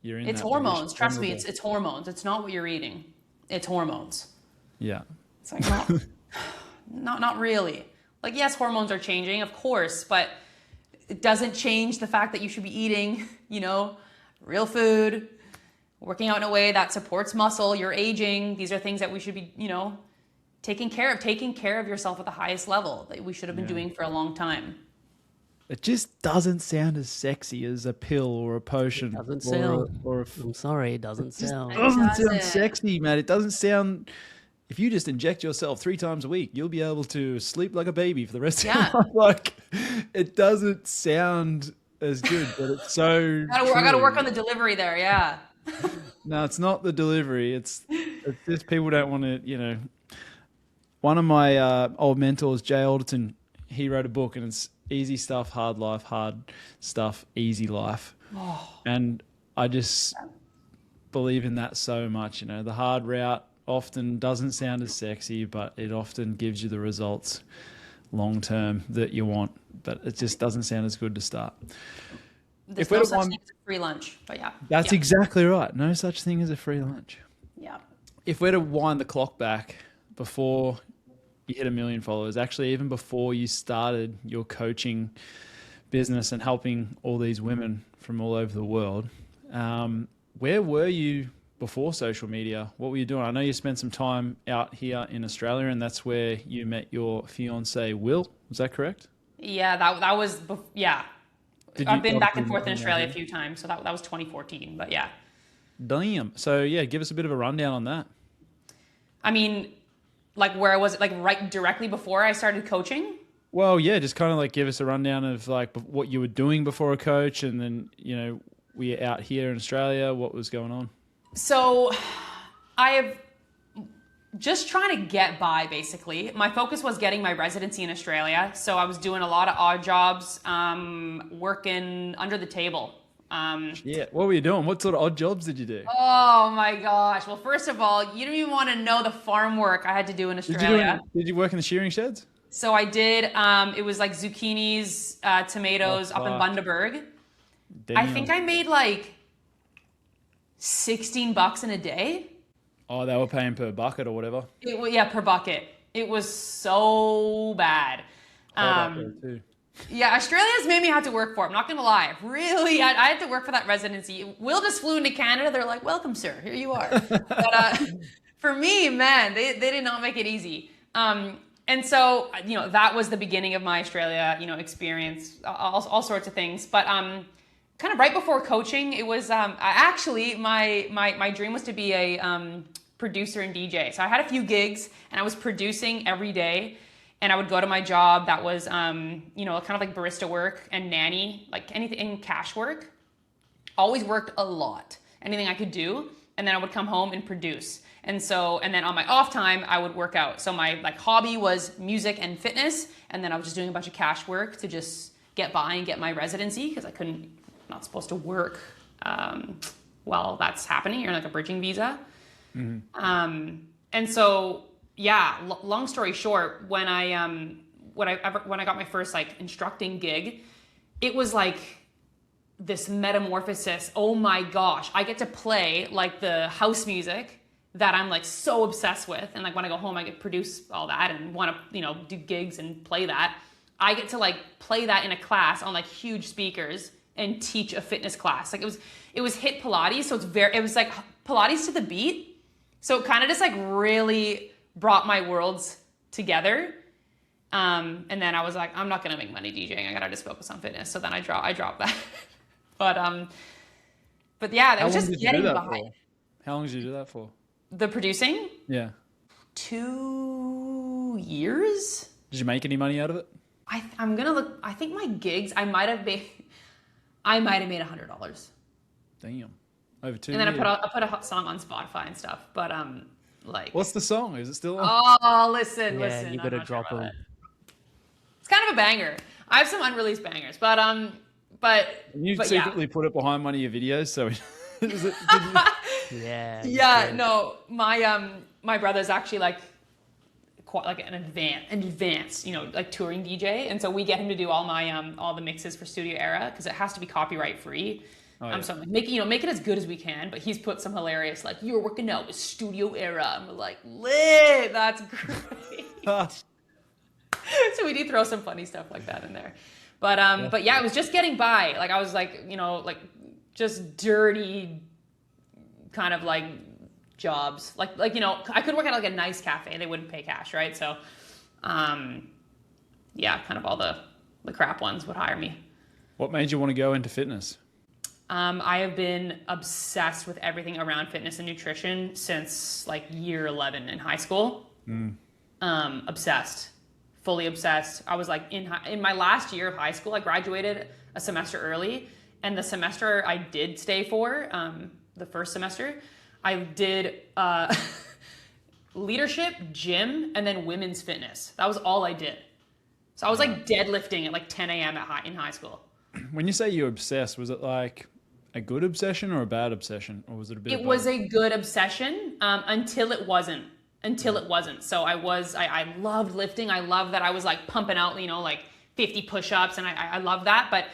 you're in. It's hormones. Trust me, it's hormones. It's not what you're eating. It's hormones. Yeah. It's like, not really. Like, yes, hormones are changing, of course, but it doesn't change the fact that you should be eating, real food, working out in a way that supports muscle. You're aging. These are things that we should be, taking care of yourself at the highest level, that we should have been doing for a long time. It just doesn't sound as sexy as a pill or a potion. It doesn't sound. I'm sorry, it doesn't sound. It doesn't sound sexy, man. It doesn't sound. If you just inject yourself 3 times a week, you'll be able to sleep like a baby for the rest of your life. Like, it doesn't sound as good, but it's so. I got to work on the delivery there. Yeah. No, it's not the delivery. It's just people don't want to. One of my old mentors, Jay Alderton, he wrote a book, and it's Easy Stuff, Hard Life, Hard Stuff, Easy Life. And I just believe in that so much. The hard route often doesn't sound as sexy, but it often gives you the results long term that you want. But it just doesn't sound as good to start. There's no such thing as a free lunch, but yeah. That's exactly right. No such thing as a free lunch. Yeah. If we're to wind the clock back before you hit 1 million followers, actually even before you started your coaching business and helping all these women from all over the world, where were you before social media? What were you doing? I know you spent some time out here in Australia, and that's where you met your fiance, Will. Was that correct? Yeah, that was, yeah. I've been back and forth in Australia a few times, so that was 2014, but yeah. Damn. So yeah, give us a bit of a rundown on that. I mean, like where I was, like right directly before I started coaching? Well, yeah, just kind of like give us a rundown of like what you were doing before a coach, and then, we're out here in Australia, what was going on? So I have just trying to get by, basically. My focus was getting my residency in Australia. So I was doing a lot of odd jobs, working under the table Yeah. What were you doing? What sort of odd jobs did you do? Oh my gosh. Well, first of all, you don't even want to know the farm work I had to do in Australia. Did you work in the shearing sheds? So I did, it was like zucchinis, tomatoes up in Bundaberg. Damn. I think I made like $16 in a day. Oh, they were paying per bucket or whatever. Yeah, per bucket. It was so bad. Up there too. Yeah, Australia's made me have to work for it. I'm not going to lie. Really, I had to work for that residency. Will just flew into Canada. They're like, welcome, sir. Here you are. But for me, man, they did not make it easy. And so, that was the beginning of my Australia, experience, all sorts of things. But kind of right before coaching, it was actually my dream was to be a producer and DJ. So I had a few gigs and I was producing every day. And I would go to my job that was, kind of like barista work and nanny, like anything, cash work. Always worked a lot, anything I could do. And then I would come home and produce. And then on my off time, I would work out. So my hobby was music and fitness. And then I was just doing a bunch of cash work to just get by and get my residency because not supposed to work while that's happening. You're in a bridging visa. Mm-hmm. And so, yeah, long story short, when I got my first instructing gig, it was like this metamorphosis. Oh my gosh, I get to play the house music that I'm so obsessed with, and when I go home I get to produce all that and want to do gigs and play that. I get to play that in a class on huge speakers and teach a fitness class. It was hit Pilates, so it was Pilates to the beat. So it kind of just really brought my worlds together. And then I was like, I'm not gonna make money DJing. I gotta just focus on fitness. So then I dropped that. But yeah, that was just getting by. How long did you do that for? The producing? Yeah. 2 years. Did you make any money out of it? I'm gonna look. I think my gigs, I might have made $100. Damn. Over 2 and years. then I put a song on Spotify and stuff. But what's the song? Is it still on? Oh, listen. You gotta drop them. It's kind of a banger. I have some unreleased bangers, but You secretly put it behind one of your videos, so Yeah. Yeah, no. My brother's actually quite an advanced, touring DJ, and so we get him to do all my all the mixes for Studio Era because it has to be copyright free. Oh, yeah. So I'm make it as good as we can, but he's put some hilarious you're working out with Studio Era. I'm like, lit, that's great. So we do throw some funny stuff like that in there. But yeah, it was just getting by. I was just dirty kind of jobs. I could work at a nice cafe. They wouldn't pay cash, right? So yeah, kind of all the crap ones would hire me. What made you want to go into fitness? I have been obsessed with everything around fitness and nutrition since year 11 in high school. Obsessed, fully obsessed. I was in my last year of high school, I graduated a semester early, and the semester I did stay for, the first semester, I did leadership, gym, and then women's fitness. That was all I did. So I was deadlifting at 10 a.m. in high school. When you say you're obsessed, was it a good obsession or a bad obsession, or was it a bit? It was a good obsession until it wasn't. So I loved lifting. I loved that I was pumping out 50 push-ups, and I loved that. But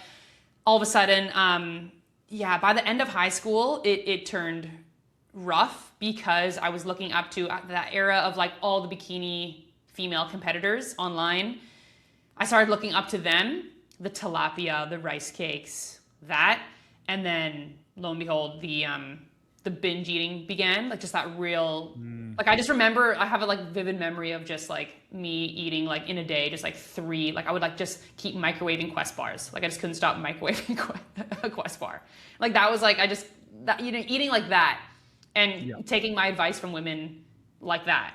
all of a sudden, by the end of high school, it turned rough because I was looking up to that era of all the bikini female competitors online. I started looking up to them. The tilapia, the rice cakes, that, and then lo and behold, the binge eating began. Just that real, I just remember I have a vivid memory of just me eating in a day, just 3. I would just keep microwaving Quest bars. I just couldn't stop microwaving a Quest bar. That was eating like that, and taking my advice from women like that,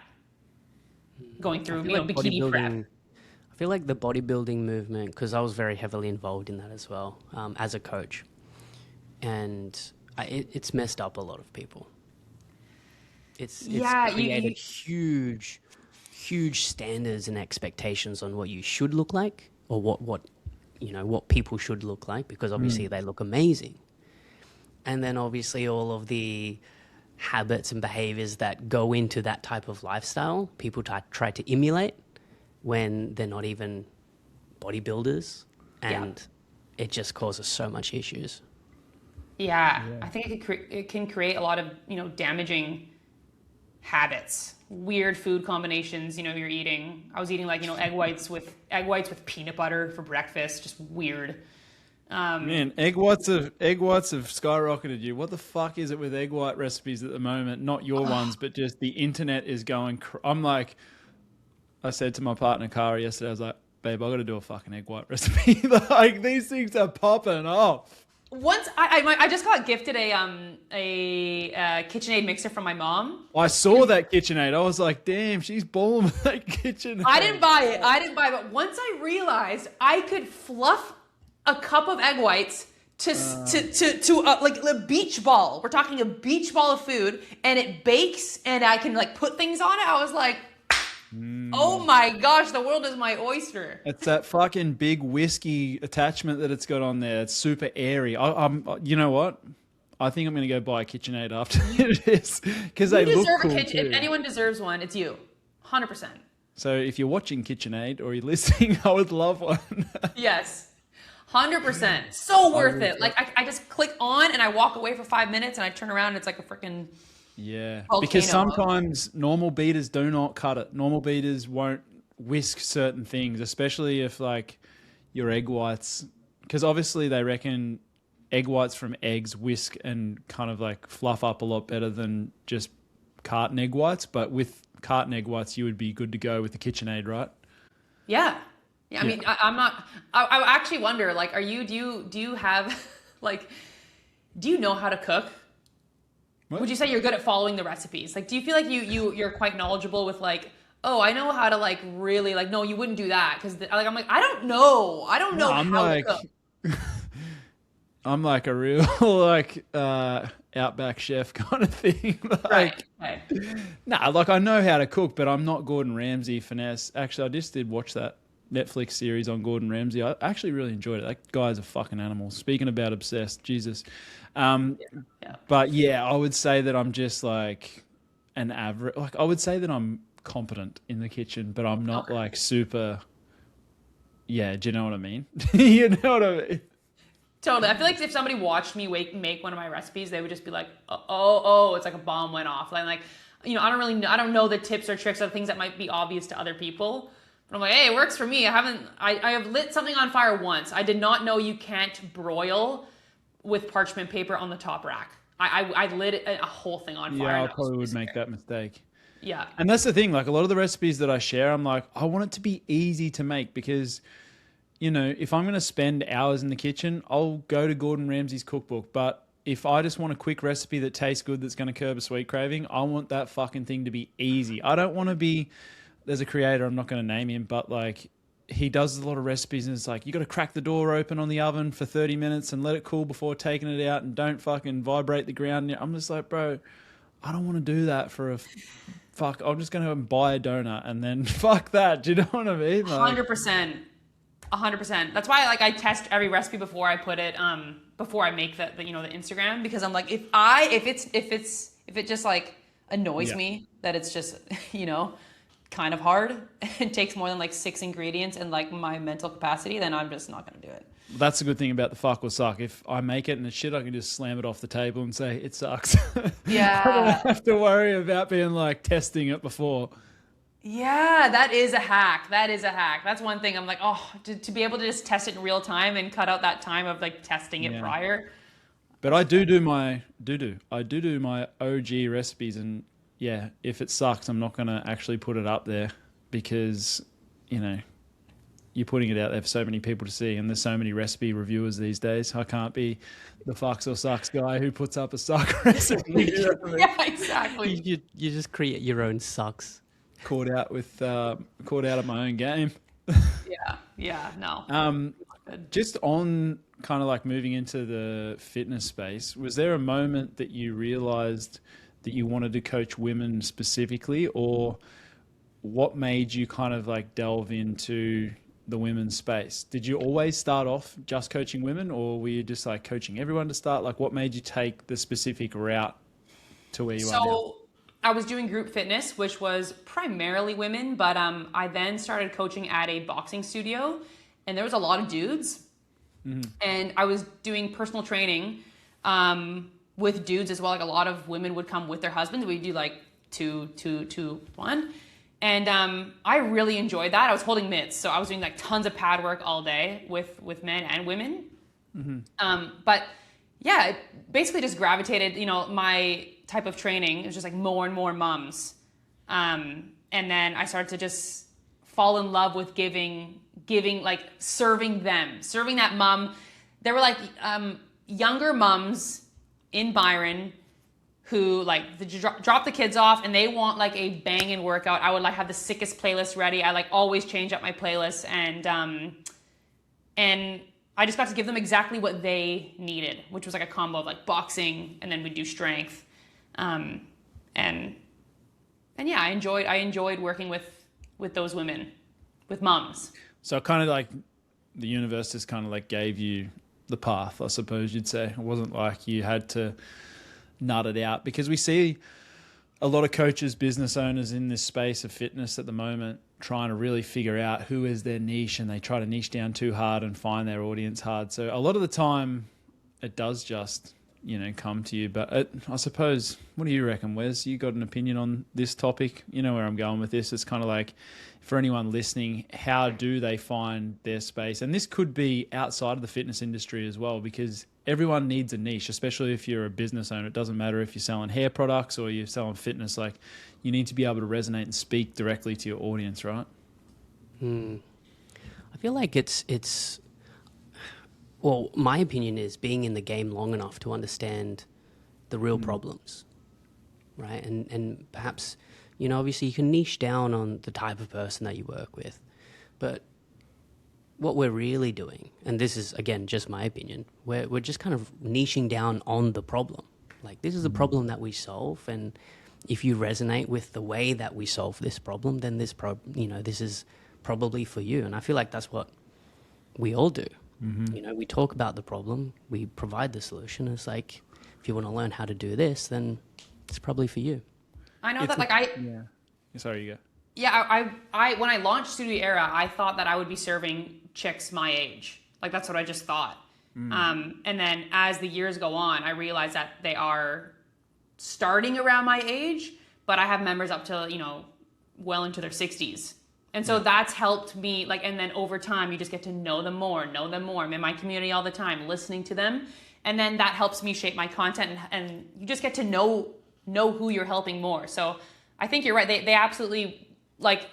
going through bikini prep. I feel the bodybuilding movement, because I was very heavily involved in that as well, as a coach, and it's messed up a lot of people. It's created huge standards and expectations on what you should look like, or what people should look like, because obviously they look amazing. and then obviously all of the habits and behaviors that go into that type of lifestyle, people try to emulate when they're not even bodybuilders, and it just causes so much issues. Yeah. I think it can create a lot of, damaging habits, weird food combinations, you're eating. I was eating like, egg whites with peanut butter for breakfast, just weird. Man, egg whites have skyrocketed you. What the fuck is it with egg white recipes at the moment? Not your ones, but just the internet is going. I'm like, I said to my partner Kara yesterday, I was like, babe, I got to do a fucking egg white recipe. Like, these things are popping off. Once I just got gifted a KitchenAid mixer from my mom. I saw that KitchenAid. I was like, damn, she's balling with that KitchenAid. I didn't buy it, but once I realized I could fluff a cup of egg whites to like a beach ball. We're talking a beach ball of food, and it bakes, and I can like put things on it. I was like, oh my gosh, the world is my oyster. It's that fucking big whiskey attachment that it's got on there. It's super airy. You know what? I think I'm going to go buy a KitchenAid after this, because they look cool too. If anyone deserves one, it's you, 100%. So if you're watching KitchenAid or you're listening, I would love one. Yes. 100%. So worth it. Like I just click on and I walk away for 5 minutes and I turn around and it's like a freaking volcano. Because sometimes normal beaters do not cut it. Normal beaters won't whisk certain things, especially if like your egg whites, because obviously they reckon egg whites from eggs whisk and kind of like fluff up a lot better than just carton egg whites. But with carton egg whites, you would be good to go with the KitchenAid, right? Yeah. Yeah, I mean, I'm not. I actually wonder, like, do you have, like, do you know how to cook? What? Would you say you're good at following the recipes? Like, do you feel like you're quite knowledgeable with like, oh, I know how to like really like, no, you wouldn't do that because like I'm like I don't know how to cook. I'm like a real like Outback chef kind of thing. Like, right. Nah, like I know how to cook, but I'm not Gordon Ramsay finesse. Actually, I just did watch that Netflix series on Gordon Ramsay. I actually really enjoyed it. That guy's a fucking animal. Speaking about obsessed, Jesus. But yeah, I would say that I'm just like an average. Like I would say that I'm competent in the kitchen, but I'm not like super. Yeah, do you know what I mean? You know what I mean? Totally. I feel like if somebody watched me make one of my recipes, they would just be like, oh, it's like a bomb went off. Like, I don't know the tips or tricks or things that might be obvious to other people. But I'm like, hey, it works for me. I have lit something on fire once. I did not know you can't broil with parchment paper on the top rack. I lit a whole thing on fire. Yeah, I probably would make that mistake. Yeah. And that's the thing. Like a lot of the recipes that I share, I'm like, I want it to be easy to make because, if I'm going to spend hours in the kitchen, I'll go to Gordon Ramsay's cookbook. But if I just want a quick recipe that tastes good that's going to curb a sweet craving, I want that fucking thing to be easy. I don't want to be... There's a creator, I'm not going to name him, but like he does a lot of recipes and it's like, you got to crack the door open on the oven for 30 minutes and let it cool before taking it out and don't fucking vibrate the ground. I'm just like, bro, I don't want to do that for a fuck. I'm just going to buy a donut and then fuck that. Do you know what I mean? Like, 100%. 100%. That's why like I test every recipe before I put it, before I make the Instagram, because I'm like, if it just like annoys me that it's just, kind of hard and takes more than like 6 ingredients and like my mental capacity, then I'm just not going to do it. That's the good thing about the fuck or suck. If I make it and it's shit, I can just slam it off the table and say it sucks. Yeah. I don't have to worry about being like testing it before. Yeah, that is a hack. That's one thing I'm like, to be able to just test it in real time and cut out that time of like testing it prior. But I do my OG recipes, and yeah, if it sucks, I'm not going to actually put it up there because, you're putting it out there for so many people to see, and there's so many recipe reviewers these days. I can't be the fucks or sucks guy who puts up a suck recipe. Yeah, exactly. You just create your own sucks. Caught out of my own game. Yeah, no. Just on kind of like moving into the fitness space, was there a moment that you realized that you wanted to coach women specifically, or what made you kind of like delve into the women's space. Did you always start off just coaching women, or were you just like coaching everyone to start? Like, what made you take the specific route to where you are now? So I was doing group fitness, which was primarily women, but I then started coaching at a boxing studio, and there was a lot of dudes. And I was doing personal training with dudes as well. Like a lot of women would come with their husbands. We'd do like 2, 2, 2, 1. And I really enjoyed that. I was holding mitts, so I was doing like tons of pad work all day with men and women. But yeah, it basically just gravitated, my type of training. It was just like more and more mums. And then I started to just fall in love with giving, like serving that mom. There were like younger mums in Byron who like drop the kids off and they want like a banging workout. I would like have the sickest playlist ready. I like always change up my playlist, and I just got to give them exactly what they needed, which was like a combo of like boxing, and then we'd do strength. And yeah, I enjoyed working with those women, with mums. So kind of like the universe just kind of like gave you the path, I suppose you'd say. It wasn't like you had to nut it out, because we see a lot of coaches, business owners in this space of fitness at the moment trying to really figure out who is their niche, and they try to niche down too hard and find their audience hard. So a lot of the time it does just, come to you. But I suppose, what do you reckon, Wes? You got an opinion on this topic? You know where I'm going with this. It's kind of like, for anyone listening, how do they find their space? And this could be outside of the fitness industry as well, because everyone needs a niche, especially if you're a business owner. It doesn't matter if you're selling hair products or you're selling fitness. Like, you need to be able to resonate and speak directly to your audience, right? I feel like it's well, my opinion is being in the game long enough to understand the real problems, right? And perhaps, obviously you can niche down on the type of person that you work with, but what we're really doing, and this is, again, just my opinion, we're just kind of niching down on the problem. Like, this is a problem that we solve, and if you resonate with the way that we solve this problem, then this is probably for you. And I feel like that's what we all do. We talk about the problem, we provide the solution. It's like, if you want to learn how to do this, then it's probably for you. I know that, Yeah. Sorry, you go. Yeah, I when I launched Studio Era, I thought that I would be serving chicks my age. Like, that's what I just thought. And then as the years go on, I realized that they are starting around my age, but I have members up to, well into their 60s. And so that's helped me, like, and then over time, you just get to know them more. I'm in my community all the time, listening to them. And then that helps me shape my content, and you just get to know who you're helping more. So I think you're right. They absolutely, like,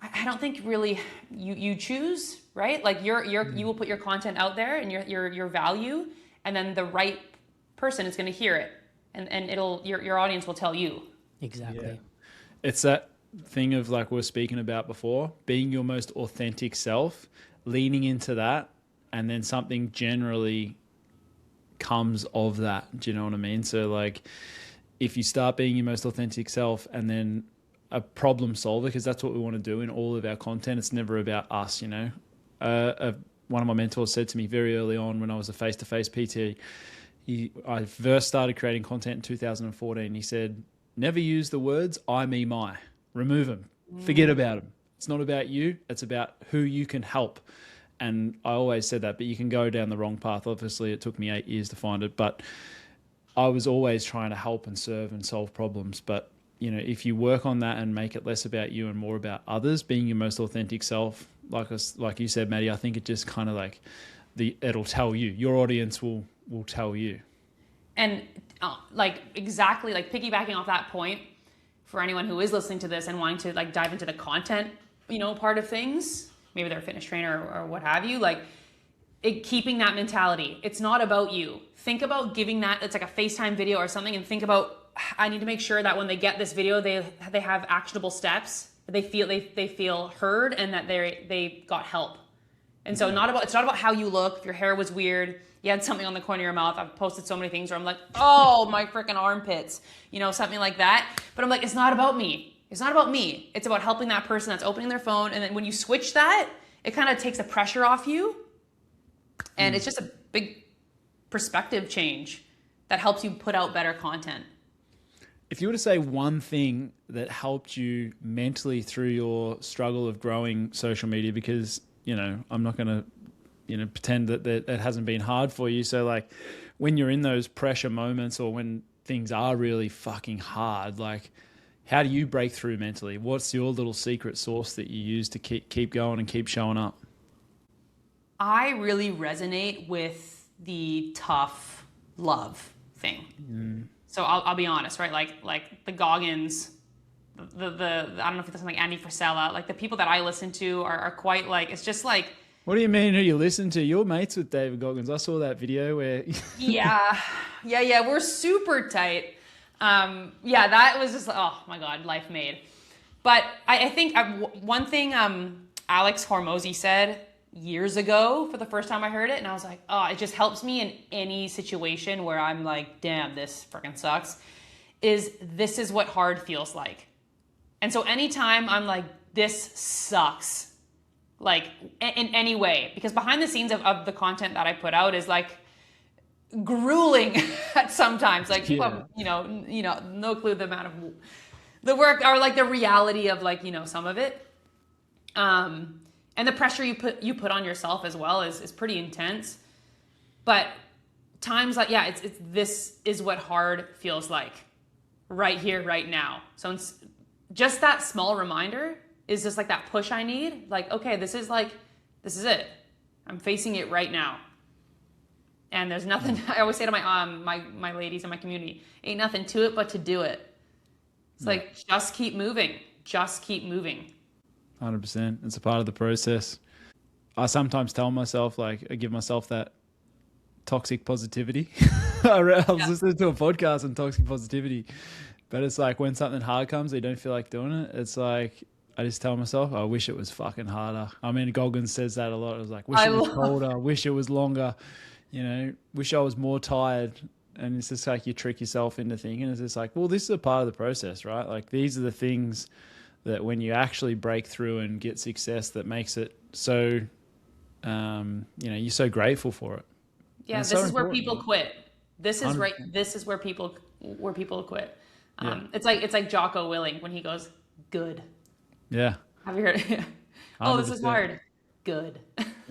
I don't think really you choose, right? Like, you will put your content out there and your value, and then the right person is going to hear it, and your audience will tell you. Exactly. Yeah. It's that thing of, like we were speaking about before, being your most authentic self, leaning into that, and then something generally comes of that. Do you know what I mean? So, like, if you start being your most authentic self and then a problem solver, because that's what we want to do in all of our content. It's never about us, one of my mentors said to me very early on when I was a face-to-face PT, I first started creating content in 2014. He said, never use the words I, me, my. Remove them. Forget about them. It's not about you. It's about who you can help. And I always said that, but you can go down the wrong path. Obviously, it took me 8 years to find it, but I was always trying to help and serve and solve problems. But, if you work on that and make it less about you and more about others, being your most authentic self, like you said, Maddie, I think it just kind of like it'll tell you. Your audience will tell you. And exactly, piggybacking off that point, for anyone who is listening to this and wanting to dive into the content, part of things, maybe they're a fitness trainer or what have you, keeping that mentality. It's not about you. Think about giving that, it's like a FaceTime video or something, and think about, I need to make sure that when they get this video, they have actionable steps, that they feel heard, and that they got help. And so it's not about how you look. If your hair was weird, you had something on the corner of your mouth. I've posted so many things where I'm like, oh, my freaking armpits, something like that. But I'm like, it's not about me. It's not about me. It's about helping that person that's opening their phone. And then when you switch that, it kind of takes the pressure off you. And it's just a big perspective change that helps you put out better content. If you were to say one thing that helped you mentally through your struggle of growing social media, because, you know, I'm not going to, you know, pretend that it hasn't been hard for you. So like when you're in those pressure moments or when things are really fucking hard, like how do you break through mentally? What's your little secret sauce that you use to keep going and keep showing up? I really resonate with the tough love thing. So I'll be honest, right? Like the Goggins, the I don't know if it's something like Andy Frisella, like the people that I listen to are quite like, it's just like. What do you mean who you listen to? You're mates with David Goggins. I saw that video where... Yeah. We're super tight. That was just, oh my God, life made. But I think one thing Alex Hormozy said years ago for the first time I heard it, and I was like, oh, it just helps me in any situation where I'm like, damn, this freaking sucks, this is what hard feels like. And so anytime I'm like, this sucks, like in any way, because behind the scenes of the content that I put out is like grueling at sometimes, like people have, you know, no clue the amount of the work or like the reality of like, you know, some of it. And the pressure you put on yourself as well is pretty intense. But times like, it's this is what hard feels like right here, right now. So it's just that small reminder is just like that push I need. Like, okay, this is it. I'm facing it right now. And there's nothing, I always say to my ladies in my community, ain't nothing to it but to do it. It's like, just keep moving. Just keep moving. 100%. It's a part of the process. I sometimes tell myself, like, I give myself that toxic positivity. I was listening to a podcast on toxic positivity, but it's like when something hard comes, you don't feel like doing it. It's like, I just tell myself, I wish it was fucking harder. I mean, Goggins says that a lot. I was like, wish it was colder, wish it was longer, you know, wish I was more tired. And it's just like you trick yourself into thinking, it's just like, well, this is a part of the process, right? Like these are the things that when you actually break through and get success that makes it so, you know, you're so grateful for it. Yeah, this is where people quit. This is 100%. Right. This is where people quit. It's like Jocko Willing when he goes, good. Yeah. Have you heard it? Oh, this is hard. Good.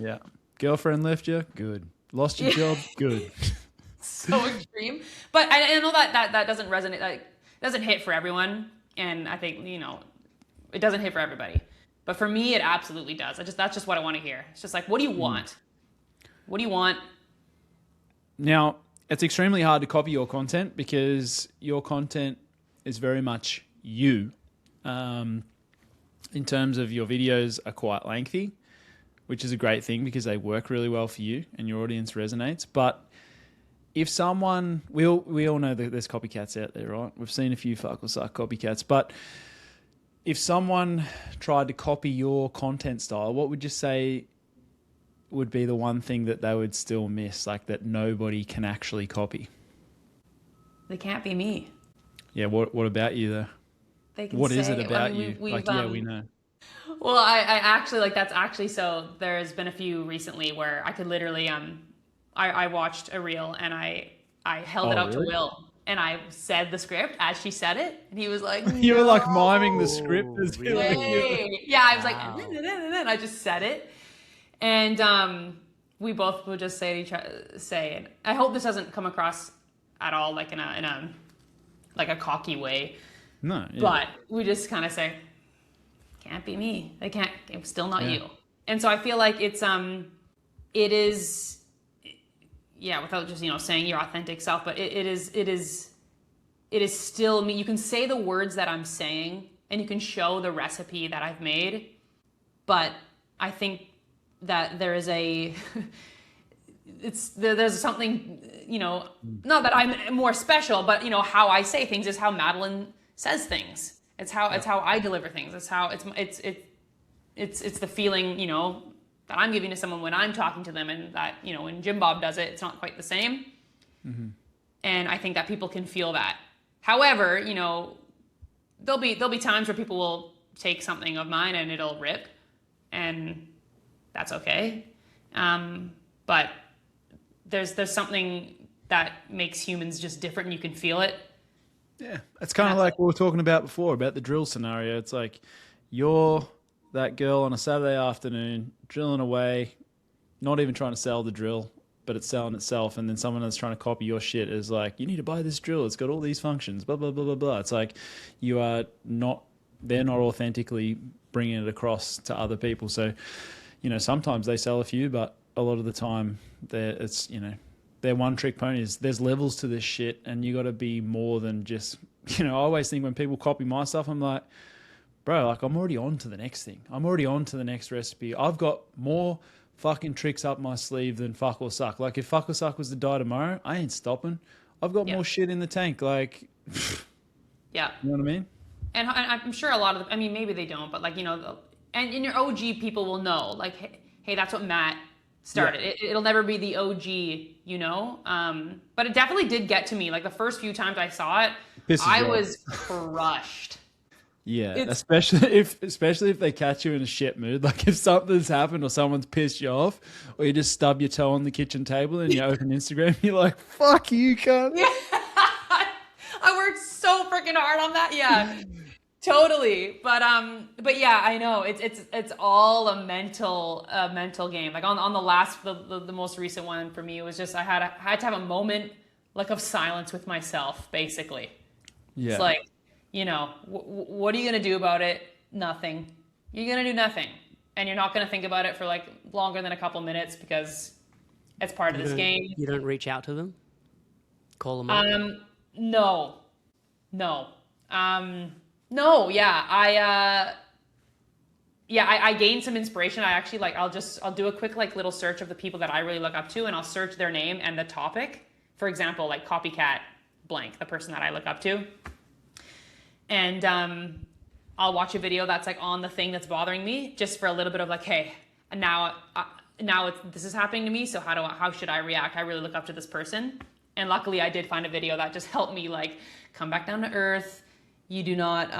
Yeah. Girlfriend left you? Good. Lost your job? Good. So extreme. But I know that doesn't resonate, like doesn't hit for everyone. And I think, you know, it doesn't hit for everybody. But for me, it absolutely does. That's just what I want to hear. It's just like, what do you want? What do you want? Now, it's extremely hard to copy your content because your content is very much you. In terms of your videos are quite lengthy, which is a great thing because they work really well for you and your audience resonates. But if someone, we all know that there's copycats out there, right? We've seen a few fuck or suck copycats. But if someone tried to copy your content style, what would you say would be the one thing that they would still miss, like that nobody can actually copy? They can't be me. Yeah, what about you though? What is it about you? We know. Well, I actually, like, that's actually, so there's been a few recently where I could literally, I watched a reel and I held it up to Will and I said the script as she said it. And he was like, you were like miming the script. As really? Yeah, I was like, and I just said it. And we both would just say and I hope this doesn't come across at all like in a like a cocky way. No. Yeah. But we just kind of say, can't be me. They can't, it's still not you. And so I feel like it is, without just, you know, saying your authentic self, but it is still me. You can say the words that I'm saying and you can show the recipe that I've made. But I think that there is there's something, you know, not that I'm more special, but, you know, how I say things is how Madelaine says things. It's how I deliver things. It's how it's the feeling, you know, that I'm giving to someone when I'm talking to them, and that, you know, when Jim Bob does it, it's not quite the same. Mm-hmm. And I think that people can feel that. However, you know, there'll be times where people will take something of mine and it'll rip, and that's okay. But there's something that makes humans just different, and you can feel it. Yeah, it's kind of like what we were talking about before, about the drill scenario. It's like you're that girl on a Saturday afternoon drilling away, not even trying to sell the drill, but it's selling itself. And then someone that's trying to copy your shit is like, you need to buy this drill. It's got all these functions, blah, blah, blah, blah, blah. It's like they're not authentically bringing it across to other people. So, sometimes they sell a few, but a lot of the time they're one trick ponies. There's levels to this shit, and you got to be more than just, I always think when people copy my stuff, I'm like, bro, like I'm already on to the next thing. I'm already on to the next recipe. I've got more fucking tricks up my sleeve than fuck or suck. Like if fuck or suck was to die tomorrow, I ain't stopping. I've got more shit in the tank. Like, yeah. You know what I mean? And I'm sure a lot of, maybe they don't, but like, and in your OG people will know, like, hey, that's what Matt started. Yeah. It'll never be the OG, but it definitely did get to me. Like the first few times I saw it, I was crushed. Yeah, especially if they catch you in a shit mood. Like if something's happened or someone's pissed you off, or you just stub your toe on the kitchen table and you open Instagram, you're like, "Fuck you, cunt." Yeah. I worked so freaking hard on that. Yeah, totally. But yeah, I know it's all a mental game. Like on the last the most recent one for me, it was just I had to have a moment like of silence with myself, basically. Yeah. It's like, what are you going to do about it? Nothing. You're going to do nothing. And you're not going to think about it for like longer than a couple minutes because it's part of this game. You don't reach out to them? Call them up? No. Yeah. I gained some inspiration. I actually I'll do a quick like little search of the people that I really look up to, and I'll search their name and the topic. For example, like copycat blank, the person that I look up to. And I'll watch a video that's like on the thing that's bothering me, just for a little bit of like, hey, now this is happening to me. So how should I react? I really look up to this person. And luckily I did find a video that just helped me like come back down to earth. You do not,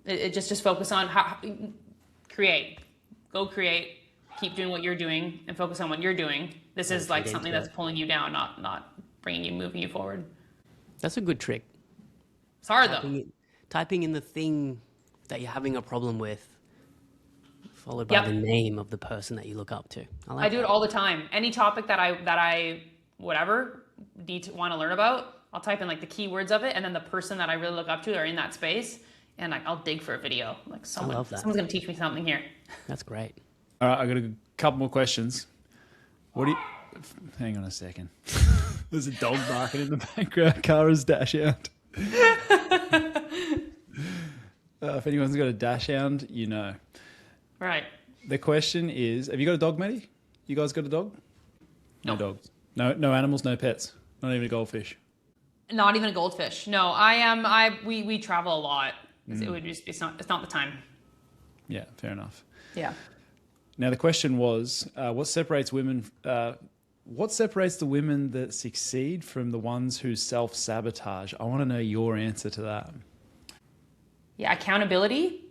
it just focus on go create, keep doing what you're doing and focus on what you're doing. This is like something that's pulling you down, not moving you forward. That's a good trick. It's hard though. Typing in the thing that you're having a problem with, followed by the name of the person that you look up to. I do it all the time. Any topic that I want to learn about, I'll type in like the keywords of it, and then the person that I really look up to are in that space, and like I'll dig for a video. Like someone's going to teach me something here. That's great. All right, I got a couple more questions. Hang on a second. There's a dog barking in the background. Kara's dash hound. If anyone's got a dash hound, you know. Right. The question is, have you got a dog, Matty? You guys got a dog? No. No dogs. No animals, no pets. Not even a goldfish. Not even a goldfish. No, we travel a lot. It's not the time. Yeah, fair enough. Yeah. Now the question was, what separates the women that succeed from the ones who self-sabotage? I want to know your answer to that. Yeah, accountability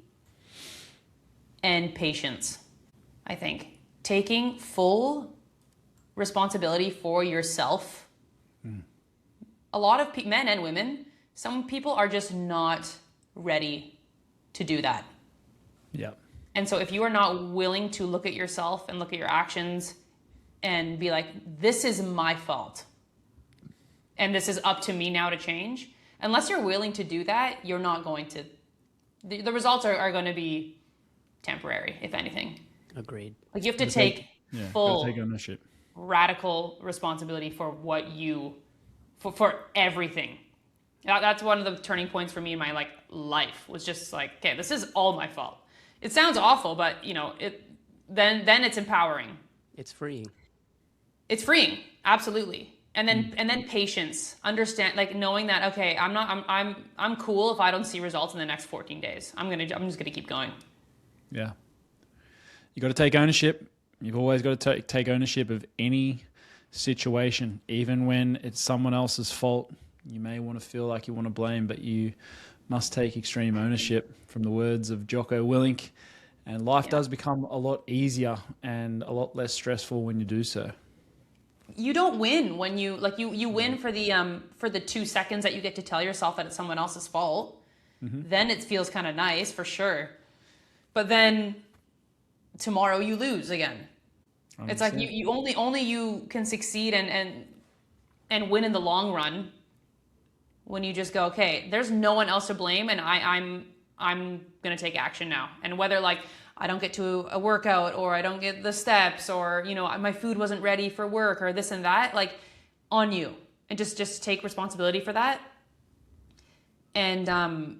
and patience, I think. Taking full responsibility for yourself. A lot of men and women, some people are just not ready to do that. Yeah. And so if you are not willing to look at yourself and look at your actions and be like, this is my fault, and this is up to me now to change, unless you're willing to do that, you're not going to, the results are going to be temporary, if anything. Agreed. Like you have to take full ownership, radical responsibility for what for everything. That's one of the turning points for me in my life, was just like, okay, this is all my fault. It sounds awful, but then it's empowering. It's freeing. It's freeing, absolutely. And then patience, understand, like knowing that, okay, I'm cool if I don't see results in the next 14 days. I'm just gonna keep going. Yeah. You got to take ownership. You've always got to take ownership of any situation, even when it's someone else's fault. You may want to feel like you want to blame, but you must take extreme ownership, from the words of Jocko Willink. And life does become a lot easier and a lot less stressful when you do so. You don't win when you win for the 2 seconds that you get to tell yourself that it's someone else's fault. Then it feels kind of nice for sure. But then tomorrow you lose again. It's like you only you can succeed and win in the long run when you just go, okay, there's no one else to blame, and I'm gonna take action now. And whether like I don't get to a workout, or I don't get the steps, or my food wasn't ready for work, or this and that, like on you, and just take responsibility for that. And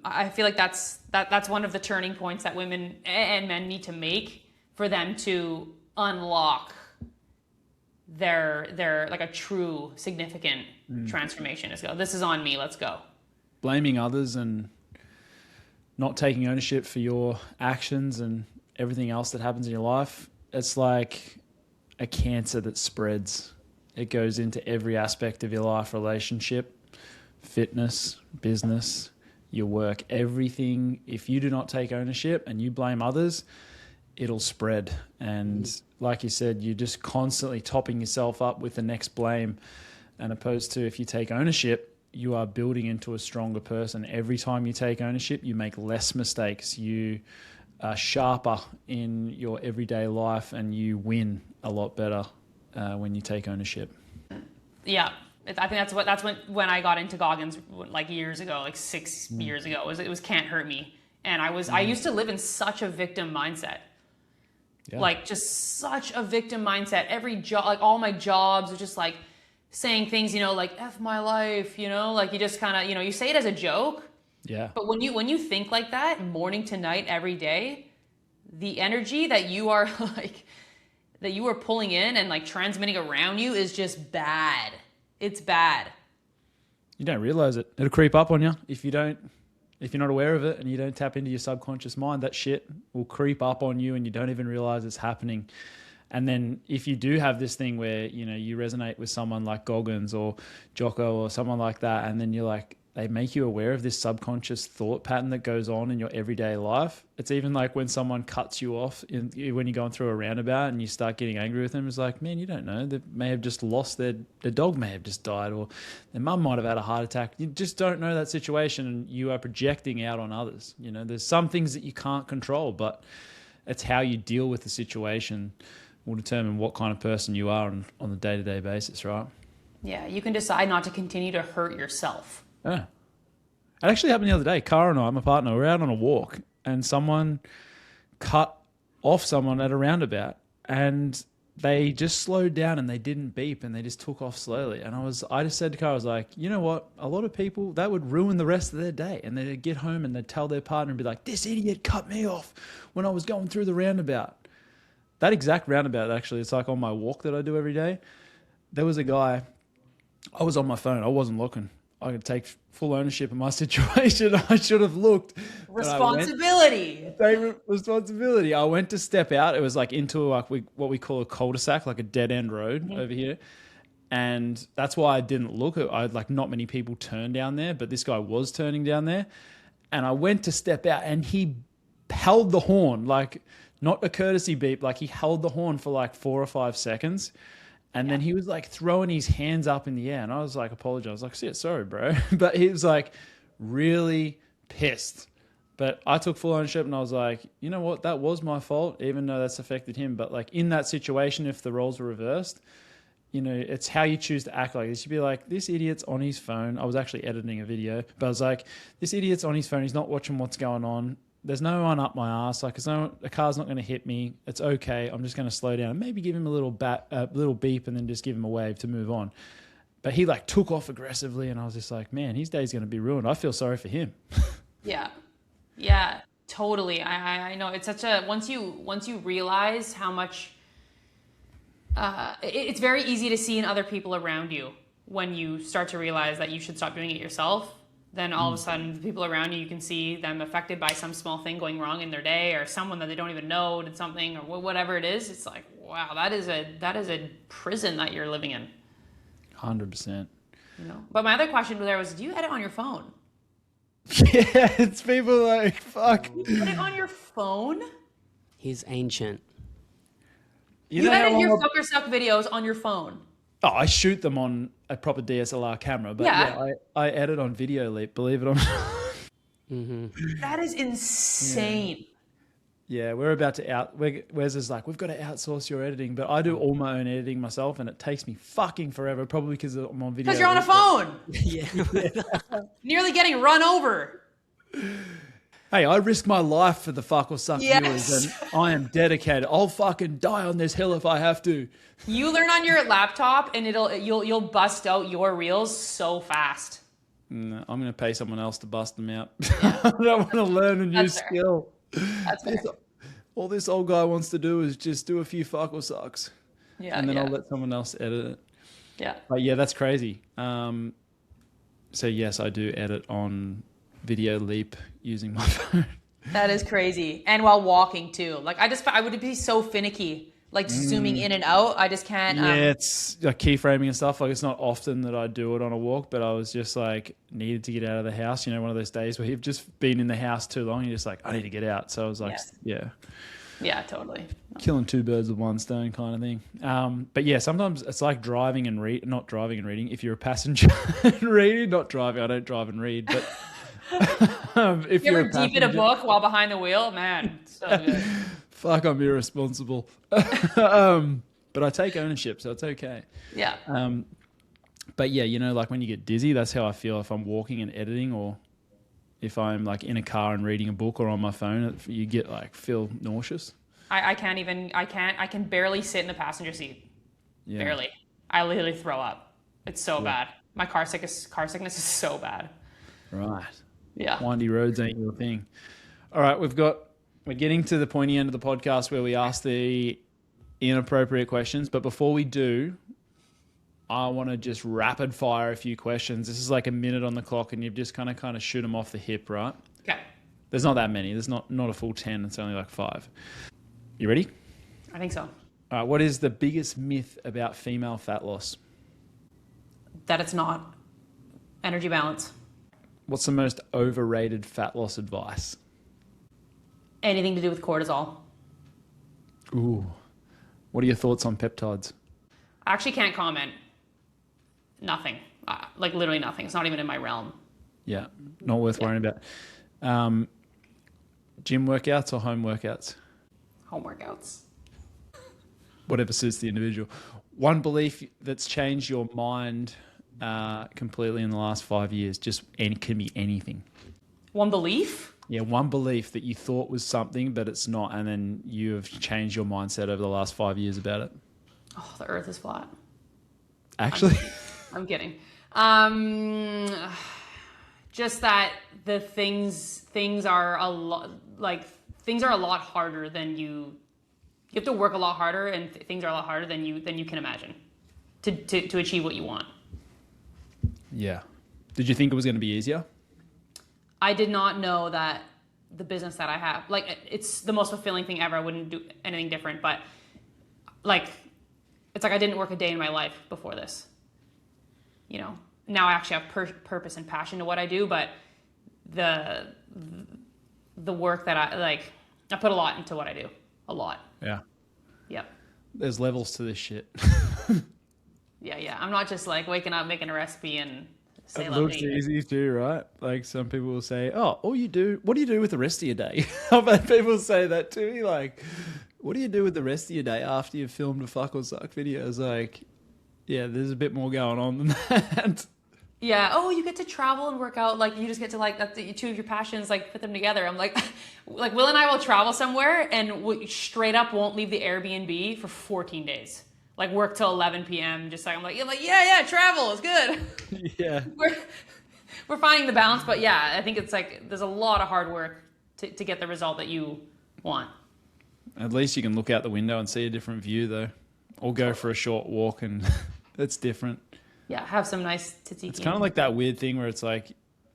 I feel like that's one of the turning points that women and men need to make for them to unlock their like a true significant transformation. Is go, this is on me, let's go. Blaming others and not taking ownership for your actions and everything else that happens in your life, it's like a cancer that spreads. It goes into every aspect of your life, relationship, fitness, business, your work, everything. If you do not take ownership and you blame others, it'll spread. And like you said, you're just constantly topping yourself up with the next blame. And opposed to if you take ownership, you are building into a stronger person. Every time you take ownership, you make less mistakes. You are sharper in your everyday life, and you win a lot better when you take ownership. Yeah. I think that's when I got into Goggins, like years ago, like 6 years ago. It was can't hurt me. And I used to live in such a victim mindset. Yeah. Like just such a victim mindset. Every job, like all my jobs are just like saying things, like F my life, like you just kind of, you say it as a joke. Yeah. But when you think like that morning to night every day, the energy that you are that you are pulling in and like transmitting around you is just bad. It's bad. You don't realize it. It'll creep up on you if you're not aware of it and you don't tap into your subconscious mind. That shit will creep up on you and you don't even realize it's happening. And then if you do have this thing where, you resonate with someone like Goggins or Jocko or someone like that, and then you're like, they make you aware of this subconscious thought pattern that goes on in your everyday life. It's even like when someone cuts you off when you're going through a roundabout and you start getting angry with them. It's like, man, you don't know. They may have just lost their dog may have just died, or their mum might have had a heart attack. You just don't know that situation, and you are projecting out on others. There's some things that you can't control, but it's how you deal with the situation will determine what kind of person you are on the day-to-day basis, right? Yeah, you can decide not to continue to hurt yourself. Yeah. It actually happened the other day. Cara and I, my partner, were out on a walk and someone cut off someone at a roundabout, and they just slowed down and they didn't beep and they just took off slowly. And I just said to Cara, I was like, you know what? A lot of people, that would ruin the rest of their day. And they'd get home and they'd tell their partner and be like, this idiot cut me off when I was going through the roundabout. That exact roundabout, actually, it's like on my walk that I do every day. There was a guy, I was on my phone. I wasn't looking. I could take full ownership of my situation. I should have looked. Responsibility. Take responsibility. I went to step out. It was like into what we call a cul-de-sac, like a dead-end road over here. And that's why I didn't look. Not many people turn down there, but this guy was turning down there. And I went to step out and he held the horn, like not a courtesy beep, like he held the horn for like 4 or 5 seconds. And then he was like throwing his hands up in the air. And I was like, apologize. I was like, yeah, sorry, bro. But he was like really pissed. But I took full ownership and I was like, you know what? That was my fault, even though that's affected him. But like in that situation, if the roles were reversed, it's how you choose to act like this. You'd be like, this idiot's on his phone. I was actually editing a video, but I was like, this idiot's on his phone. He's not watching what's going on. There's no one up my ass. Like, a car's not going to hit me. It's okay. I'm just going to slow down and maybe give him a little beep and then just give him a wave to move on. But he like took off aggressively, and I was just like, man, his day's going to be ruined. I feel sorry for him. Yeah, totally. I know it's such a, once you realize how much, it's very easy to see in other people around you when you start to realize that you should stop doing it yourself. Then all of a sudden, the people around you can see them affected by some small thing going wrong in their day, or someone that they don't even know did something, or whatever it is. It's like, wow, that is a prison that you're living in. 100%. But my other question there was, do you edit on your phone? Yeah, it's people like, fuck. You put it on your phone? He's ancient. You edit your fuck or suck videos on your phone. Oh, I shoot them on a proper DSLR camera, but I edit on Video Leap, believe it or not. That is insane. Yeah, we're about to Wes is like, we've got to outsource your editing, but I do all my own editing myself, and it takes me fucking forever, probably because I'm on video. Because you're on a phone. Yeah. Nearly getting run over. Hey, I risk my life for the fuck or suck viewers, and I am dedicated. I'll fucking die on this hill if I have to. You learn on your laptop, and you'll bust out your reels so fast. No, I'm going to pay someone else to bust them out. I don't want to learn a new skill. That's fair. All this old guy wants to do is just do a few fuck or sucks. Yeah, and then I'll let someone else edit it. Yeah. But yeah, that's crazy. So yes, I do edit on Video Leap using my phone. That is crazy. And while walking too. Like I would be so finicky. Like zooming in and out. I just can't. Yeah, it's like keyframing and stuff. Like it's not often that I do it on a walk, but I was just like needed to get out of the house. You know, one of those days where you've just been in the house too long. You're just like, I need to get out. So I was like, yeah. Yeah, totally. Killing two birds with one stone kind of thing. But yeah, sometimes it's like driving and not driving and reading. If you're a passenger and reading, not driving. I don't drive and read, but if you're deep in a book while behind the wheel, man, so good. Fuck, I'm irresponsible. But I take ownership, so it's okay. Yeah. But yeah, you know, like when you get dizzy, that's how I feel if I'm walking and editing, or if I'm like in a car and reading a book or on my phone, you get like feel nauseous. I can barely sit in the passenger seat. Yeah. Barely. I literally throw up. It's so bad. My car sickness is so bad. Right. Yeah. Windy roads ain't your thing. All right, we're getting to the pointy end of the podcast where we ask the inappropriate questions. But before we do, I want to just rapid fire a few questions. This is like a minute on the clock, and you've just kind of shoot them off the hip, right? Okay. There's not that many. There's not a full 10. It's only like 5. You ready? I think so. All right. What is the biggest myth about female fat loss? That it's not energy balance. What's the most overrated fat loss advice? Anything to do with cortisol. Ooh. What are your thoughts on peptides? I actually can't comment. Nothing. Like literally nothing. It's not even in my realm. Yeah. Not worth worrying about. Gym workouts or home workouts? Home workouts. Whatever suits the individual. One belief that's changed your mind completely in the last 5 years, can be anything. One belief? Yeah, one belief that you thought was something, but it's not, and then you have changed your mindset over the last 5 years about it. Oh, the earth is flat. Actually? I'm kidding. Just that the things are a lot, like, things are a lot harder than you have to work a lot harder, and things are a lot harder than you can imagine to achieve what you want. Yeah. Did you think it was going to be easier? I did not know that the business that I have, like, it's the most fulfilling thing ever. I wouldn't do anything different, but like, it's like I didn't work a day in my life before this. You know, now I actually have purpose and passion to what I do, but the work that I put a lot into what I do. A lot. Yeah. Yep. There's levels to this shit. Yeah. I'm not just like waking up, making a recipe and say, it looks easy too, right? Like some people will say, oh, what do you do with the rest of your day? I've had people say that to me, like, what do you do with the rest of your day after you've filmed a fuck or suck video? It's like, yeah, there's a bit more going on than that. Yeah. Oh, you get to travel and work out. Like, you just get to, like, that's two of your passions, like, put them together. I'm like, Will and I will travel somewhere and we straight up won't leave the Airbnb for 14 days. Like, work till 11 p.m. Just like, I'm like, yeah, travel is good. Yeah. We're finding the balance, but yeah, I think it's like, there's a lot of hard work to get the result that you want. At least you can look out the window and see a different view, though. Or go for a short walk, and it's different. Yeah, have some nice tzatziki. It's kind of like that weird thing where it's like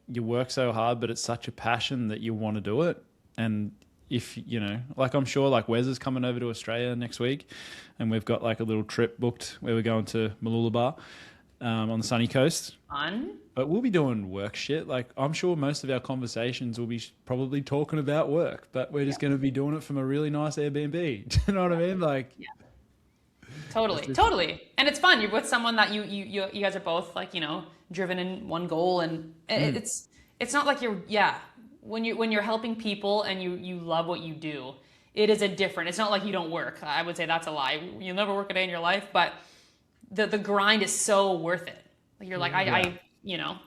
you work so hard, but it's such a passion that you want to do it. And if, you know, like I'm sure like Wes is coming over to Australia next week, and we've got like a little trip booked where we're going to Mooloolaba. on the sunny coast. Fun. But we'll be doing work shit. Like, I'm sure most of our conversations will be probably talking about work, but we're just going to be doing it from a really nice Airbnb. Do you know what I mean? Like, Totally. And it's fun. You're with someone that you guys are both like, driven in one goal, and it's not like when you're helping people and you love what you do, it is it's not like you don't work. I would say that's a lie. You'll never work a day in your life, but the grind is so worth it. Like, you're like,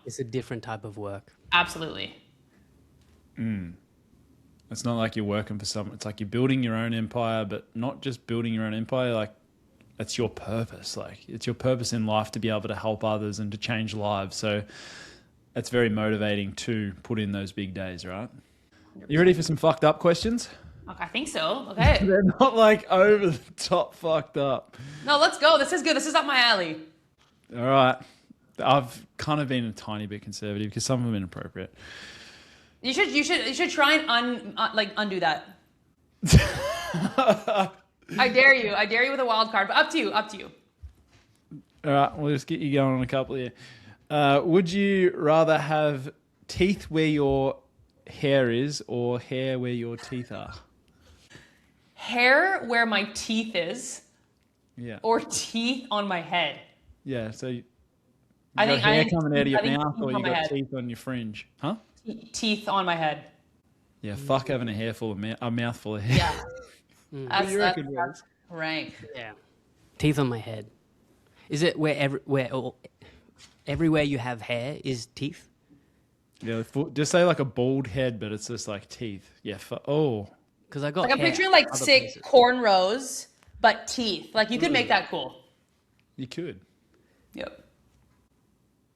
It's a different type of work. Absolutely. it's not like you're working for someone. It's like you're building your own empire, but not just building your own empire. Like, it's your purpose. Like, it's your purpose in life to be able to help others and to change lives. So it's very motivating to put in those big days, right? 100%. You ready for some fucked up questions? Okay, I think so. Okay. They're not like over the top fucked up. No, let's go. This is good. This is up my alley. All right. I've kind of been a tiny bit conservative because some of them are inappropriate. You should try and undo that. I dare you. I dare you with a wild card, but up to you. Up to you. All right, we'll just get you going on a couple here. Would you rather have teeth where your hair is or hair where your teeth are? Hair where my teeth is. Yeah. Or teeth on my head. Yeah. So you I got think hair I coming out of your think mouth, teeth or on you my got head. teeth on your fringe, huh? Teeth on my head. Yeah. Fuck having a a mouthful of hair. Yeah. That's rank. Yeah. Teeth on my head. Is it everywhere you have hair is teeth? Yeah. Just say like a bald head, but it's just like teeth. Yeah. Because I got Like, I'm hair picturing like other sick places. cornrows, but teeth. Like, you could make that cool. You could. Yep.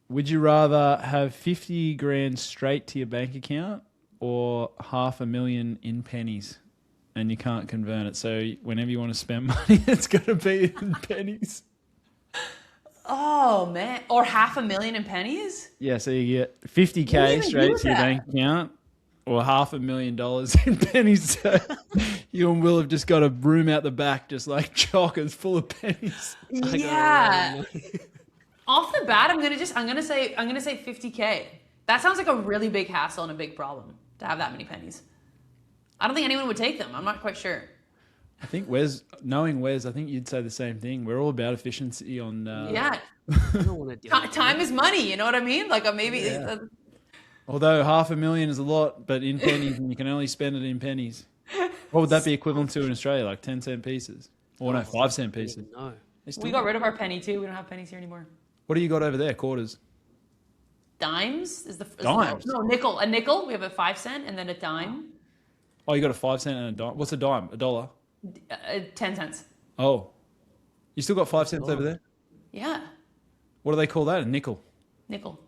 Would you rather have 50 grand straight to your bank account or $500,000 in pennies? And you can't convert it. So whenever you want to spend money, it's got to be in pennies. Oh, man. Or $500,000 in pennies? Yeah, so you get What do you $50K even straight do to your with bank account or $500,000 in pennies. So you and Will have just got a room out the back, just like chockers full of pennies. Yeah. Off the bat, I'm gonna say $50K. That sounds like a really big hassle and a big problem to have that many pennies. I don't think anyone would take them. I'm not quite sure. I think knowing Wes, I think you'd say the same thing. We're all about efficiency on. Yeah. I don't want to do that. Time is money. You know what I mean? Like, maybe. Yeah. Although $500,000 is a lot, but in pennies, and you can only spend it in pennies. What would that be equivalent to in Australia? Like 10-cent pieces? Or no, 5-cent pieces? No. We got rid of our penny too. We don't have pennies here anymore. What do you got over there? Quarters? Dimes Dimes? No, nickel. A nickel. We have a 5 cent and then a dime. Oh, you got a 5 cent and a dime. What's a dime? $1? 10 cents. Oh. You still got 5 cents over there? Yeah. What do they call that? A nickel? Nickel.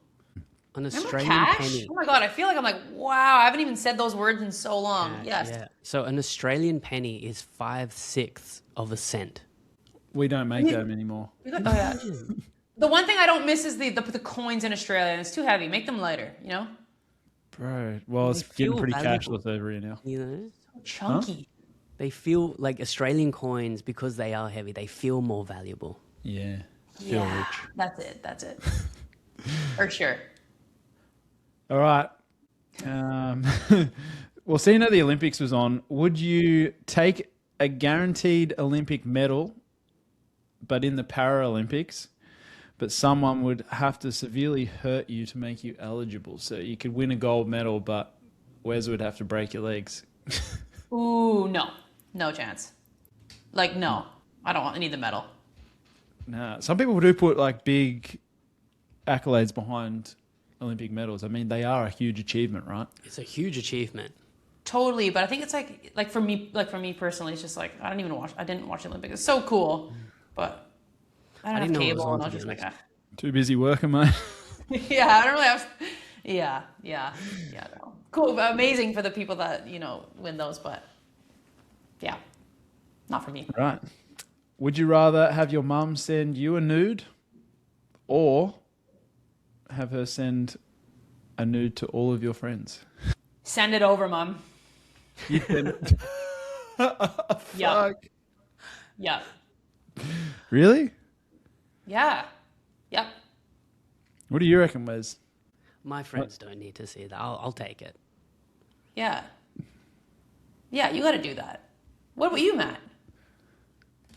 An Remember Australian cash? penny. Oh my God. I feel like I'm like, wow, I haven't even said those words in so long. Yes. Yeah. So an Australian penny is 5/6 of a cent. We don't make them anymore. Oh, yeah. The one thing I don't miss is the coins in Australia. It's too heavy. Make them lighter, you know? Bro, well, it's They getting feel pretty valuable. cashless over here now. You know? Chunky. They feel like Australian coins, because they are heavy, they feel more valuable. Yeah. Feel Yeah. rich. That's it. For sure. All right. Well, seeing that the Olympics was on, would you take a guaranteed Olympic medal, but in the Paralympics, but someone would have to severely hurt you to make you eligible? So you could win a gold medal, but Wes would have to break your legs. Ooh, no. No chance. Like, no. I need the medal. Nah. Some people do put like big accolades behind Olympic medals. I mean, they are a huge achievement, right? It's a huge achievement. Totally, but I think it's like for me personally, it's just like I didn't watch the Olympics. It's so cool, but I didn't don't know have it was cable, on, and I was to just be like, honest. Too busy working, mate. yeah, I don't really have. Yeah. No. Cool, but amazing for the people that win those, but yeah, not for me. Right. Would you rather have your mum send you a nude or have her send a nude to all of your friends? Send it over, Mom. You send it. Yeah. Fuck. Yeah. Really? Yeah. Yep. What do you reckon, Wes? My friends don't need to see that. I'll take it. Yeah. Yeah, you got to do that. What about you, Matt?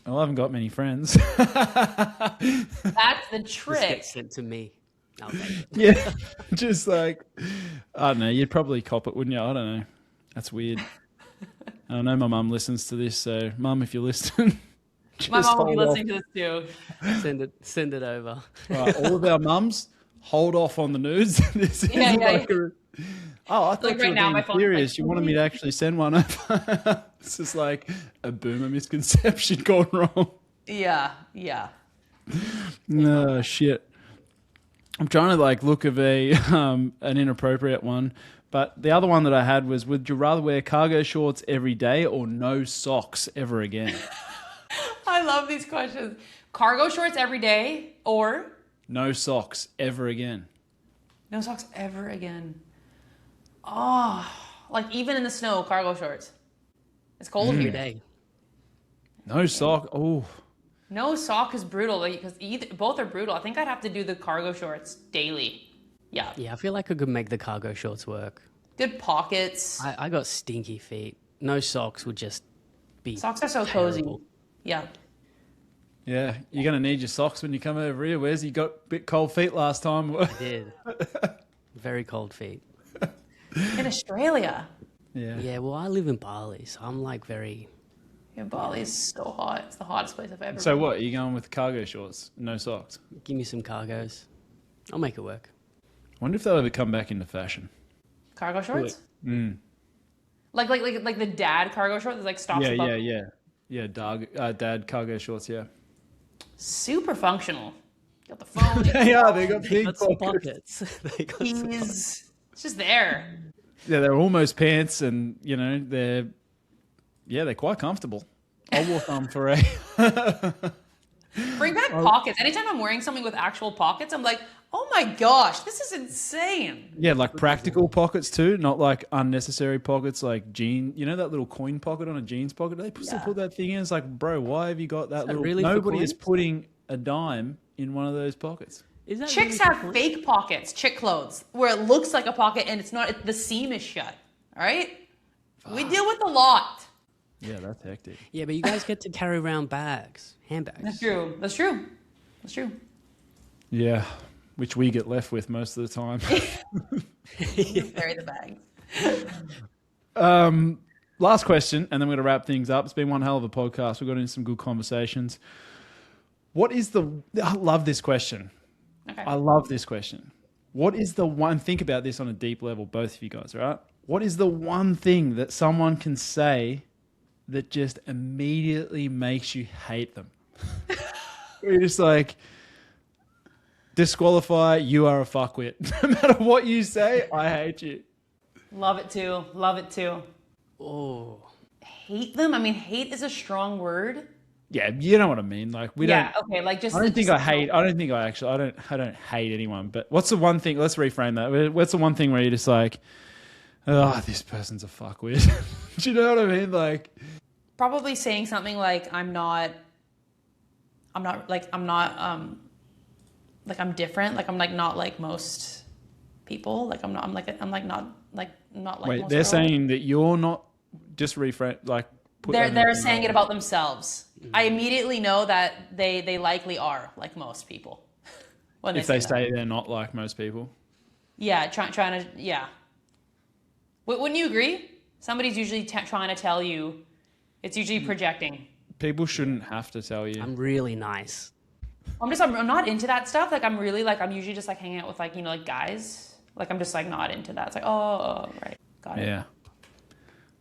Well, I haven't got many friends. That's the Just trick. get sent to me. I'll take it. Yeah, just like, I don't know, you'd probably cop it, wouldn't you? I don't know. That's weird. I know my mum listens to this, so mum, if you're listening, My mom will be hold off. listening to this too. Send it over. Right, all of our mums, hold off on the nudes. This is Yeah, like oh, I thought Like you right were now, being my phone's serious. like, You wanted me to actually send one over. This is like a boomer misconception gone wrong. Yeah, yeah. No, shit. I'm trying to like look of an inappropriate one. But the other one that I had was, would you rather wear cargo shorts every day or no socks ever again? I love these questions. Cargo shorts every day or No socks ever again. no socks ever again. Oh, like even in the snow, cargo shorts. It's cold Every here. day. No sock. Oh, No sock is brutal because both are brutal. I think I'd have to do the cargo shorts daily. Yeah. Yeah, I feel like I could make the cargo shorts work. Good pockets. I got stinky feet. No socks would just be Socks are so terrible. cozy. Yeah. yeah. You're going to need your socks when you come over here. Where's you got a bit cold feet last time? Did. Very cold feet. In Australia. Yeah. Yeah, well, I live in Bali, so I'm like very... Yeah, Bali is so hot. It's the hottest place I've ever So been. what? Are you going with cargo shorts, no socks? Give me some cargos. I'll make it work. I wonder if they'll ever come back into fashion. Cargo shorts? Mm. Like the dad cargo shorts that like stops Yeah, above. yeah. Dad cargo shorts, yeah. Super functional. Got the phone. They are. They got big Got some pockets. pockets. They got some pockets. Keys. It's just there. Yeah, they're almost pants, and you know they're quite comfortable. I'll walk on for a. Bring back pockets. Anytime I'm wearing something with actual pockets, I'm like, oh my gosh, this is insane. Yeah, like practical pockets too, not like unnecessary pockets like jean. You know that little coin pocket on a jeans pocket? They still Yeah. put that thing in. It's like, bro, why have you got that that little? really for Nobody is coins? putting a dime in one of those pockets. Is that Chicks really the have point? fake pockets, chick clothes, where it looks like a pocket and it's not. The seam is shut. All right. We deal with a lot. Yeah, that's hectic. Yeah, but you guys get to carry around bags, handbags. That's true. That's true. That's true. Yeah, which we get left with most of the time. Carry the bags. Last question, and then we're going to wrap things up. It's been one hell of a podcast. We've got into some good conversations. What is I love this question. Okay. I love this question. What is the one, think about this on a deep level, both of you guys, right? What is the one thing that someone can say that just immediately makes you hate them? You're just like, disqualify, you are a fuckwit. No matter what you say, I hate you. Love it too. Love it too. Oh, Hate them? I mean, hate is a strong word. Yeah, you know what I mean. Like we Yeah. don't. Okay. Like just. I don't think just- I hate. I don't think I actually. I don't hate anyone. But what's the one thing? Let's reframe that. What's the one thing where you're just like, oh, this person's a fuckwit. Do you know what I mean? Like, Probably saying something like I'm different. Like I'm like not like most people. Like I'm not not like wait, most they're girls. saying that you're not. Just reframe. Like, put that in They're the saying email. it about themselves. I immediately know that they likely are like most people. When If they that. say they're not like most people. Yeah, trying to yeah. Wouldn't you agree? Somebody's usually trying to tell you. It's usually projecting. People shouldn't have to tell you. I'm really nice. I'm not into that stuff. Like I'm usually just like hanging out with like, you know, like guys. Like I'm just like not into that. It's like, oh, right. Got it. Yeah.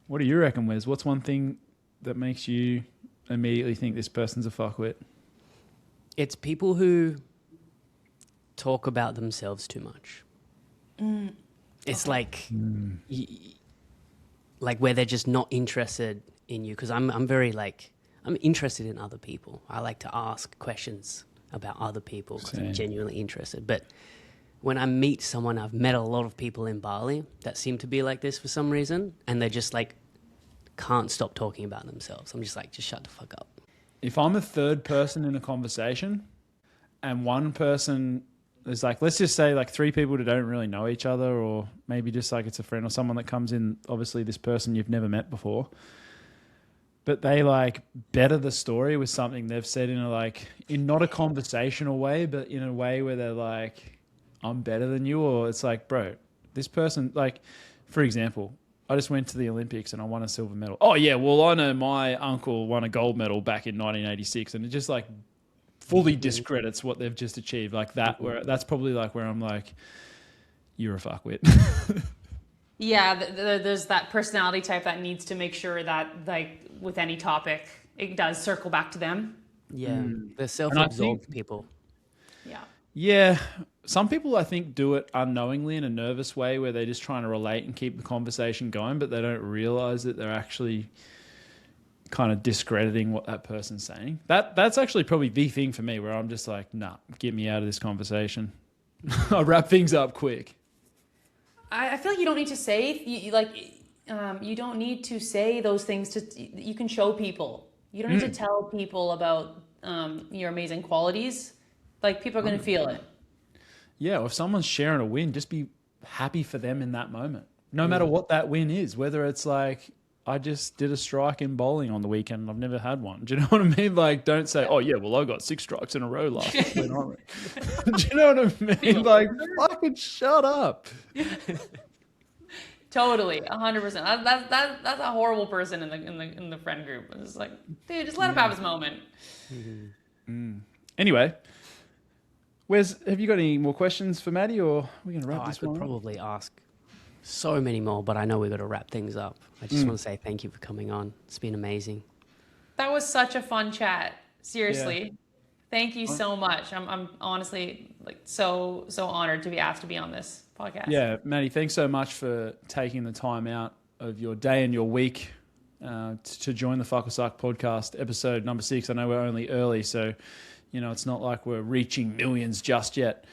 What do you reckon, Wes? What's one thing that makes you immediately think this person's a fuckwit? It's people who talk about themselves too much. It's like, like where they're just not interested in you. Because I'm very like, I'm interested in other people. I like to ask questions about other people because Same. I'm genuinely interested. But when I meet someone, I've met a lot of people in Bali that seem to be like this for some reason, and they just like can't stop talking about themselves. I'm just like, just shut the fuck up. If I'm a third person in a conversation and one person there's like, let's just say like 3 people that don't really know each other, or maybe just like it's a friend or someone that comes in, obviously this person you've never met before, but they like better the story with something they've said in not a conversational way, but in a way where they're like, I'm better than you. Or it's like, bro, this person, like, for example, I just went to the Olympics and I won a silver medal. Oh yeah, well I know my uncle won a gold medal back in 1986, and it just like fully discredits what they've just achieved like that. Where that's probably like where I'm like, you're a fuckwit. Yeah, there's that personality type that needs to make sure that, like, with any topic, it does circle back to them. Yeah, the self-absorbed people. Yeah. Yeah. Some people, I think, do it unknowingly in a nervous way where they're just trying to relate and keep the conversation going, but they don't realize that they're actually kind of discrediting what that person's saying. That's actually probably the thing for me, where I'm just like, nah, get me out of this conversation. I'll wrap things up quick. I feel like you don't need to say, you don't need to say those things you can show people. You don't need to tell people about your amazing qualities. Like, people are going to feel it. Yeah, or if someone's sharing a win, just be happy for them in that moment. No matter what that win is, whether it's like, I just did a strike in bowling on the weekend and I've never had one. Do you know what I mean? Like, don't say, oh yeah, well I got 6 strikes in a row last week. Do you know what I mean? Like, fucking shut up. Totally, 100%. That's a horrible person in the friend group. It's just like, dude, just let him have his moment. Anyway, have you got any more questions for Maddie, or are we going to wrap this one up? I could probably ask so many more, but I know we've got to wrap things up. I just want to say thank you for coming on. It's been amazing. That was such a fun chat. Seriously. Yeah. Thank you so much. I'm honestly like so honored to be asked to be on this podcast. Yeah, Maddie, thanks so much for taking the time out of your day and your week to join the Fuck or Suck podcast, episode number 6. I know we're only early, so you know it's not like we're reaching millions just yet.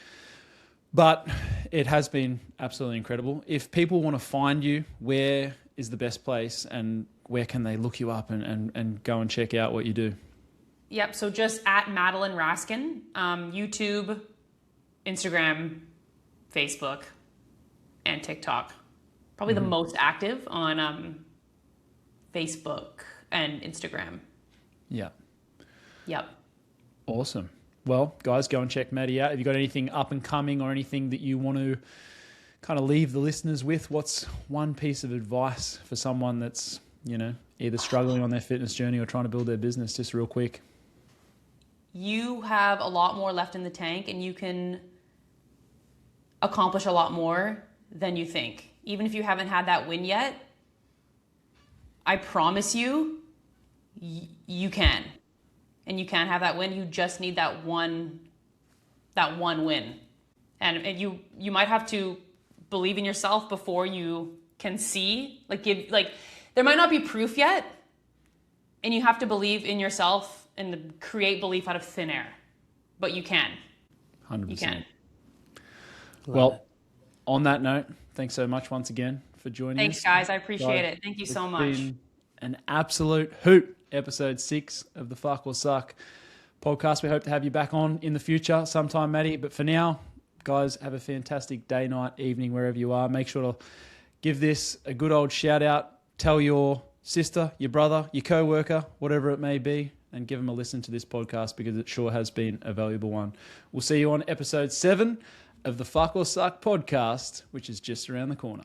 But it has been absolutely incredible. If people want to find you, where is the best place, and where can they look you up and go and check out what you do? Yep, so just at Madelaine Rascan, YouTube, Instagram, Facebook, and TikTok. Probably the most active on Facebook and Instagram. Yeah. Yep. Awesome. Well, guys, go and check Maddie out. Have you got anything up and coming or anything that you want to kind of leave the listeners with? What's one piece of advice for someone that's, you know, either struggling on their fitness journey or trying to build their business, just real quick? You have a lot more left in the tank, and you can accomplish a lot more than you think. Even if you haven't had that win yet, I promise you, you can. And you can have that win. You just need that one win. And you might have to believe in yourself before you can see, there might not be proof yet, and you have to believe in yourself and create belief out of thin air. But you can. 100%. You can. Well, on that note, thanks so much once again for joining us. Thanks, guys. I appreciate it. Thank you so much. It's been an absolute hoot. Episode 6 of the Fuck or Suck podcast. We hope to have you back on in the future sometime, Maddie. But for now, guys, have a fantastic day, night, evening, wherever you are. Make sure to give this a good old shout out. Tell your sister, your brother, your co-worker, whatever it may be, and give them a listen to this podcast because it sure has been a valuable one. We'll see you on episode 7 of the Fuck or Suck podcast, which is just around the corner.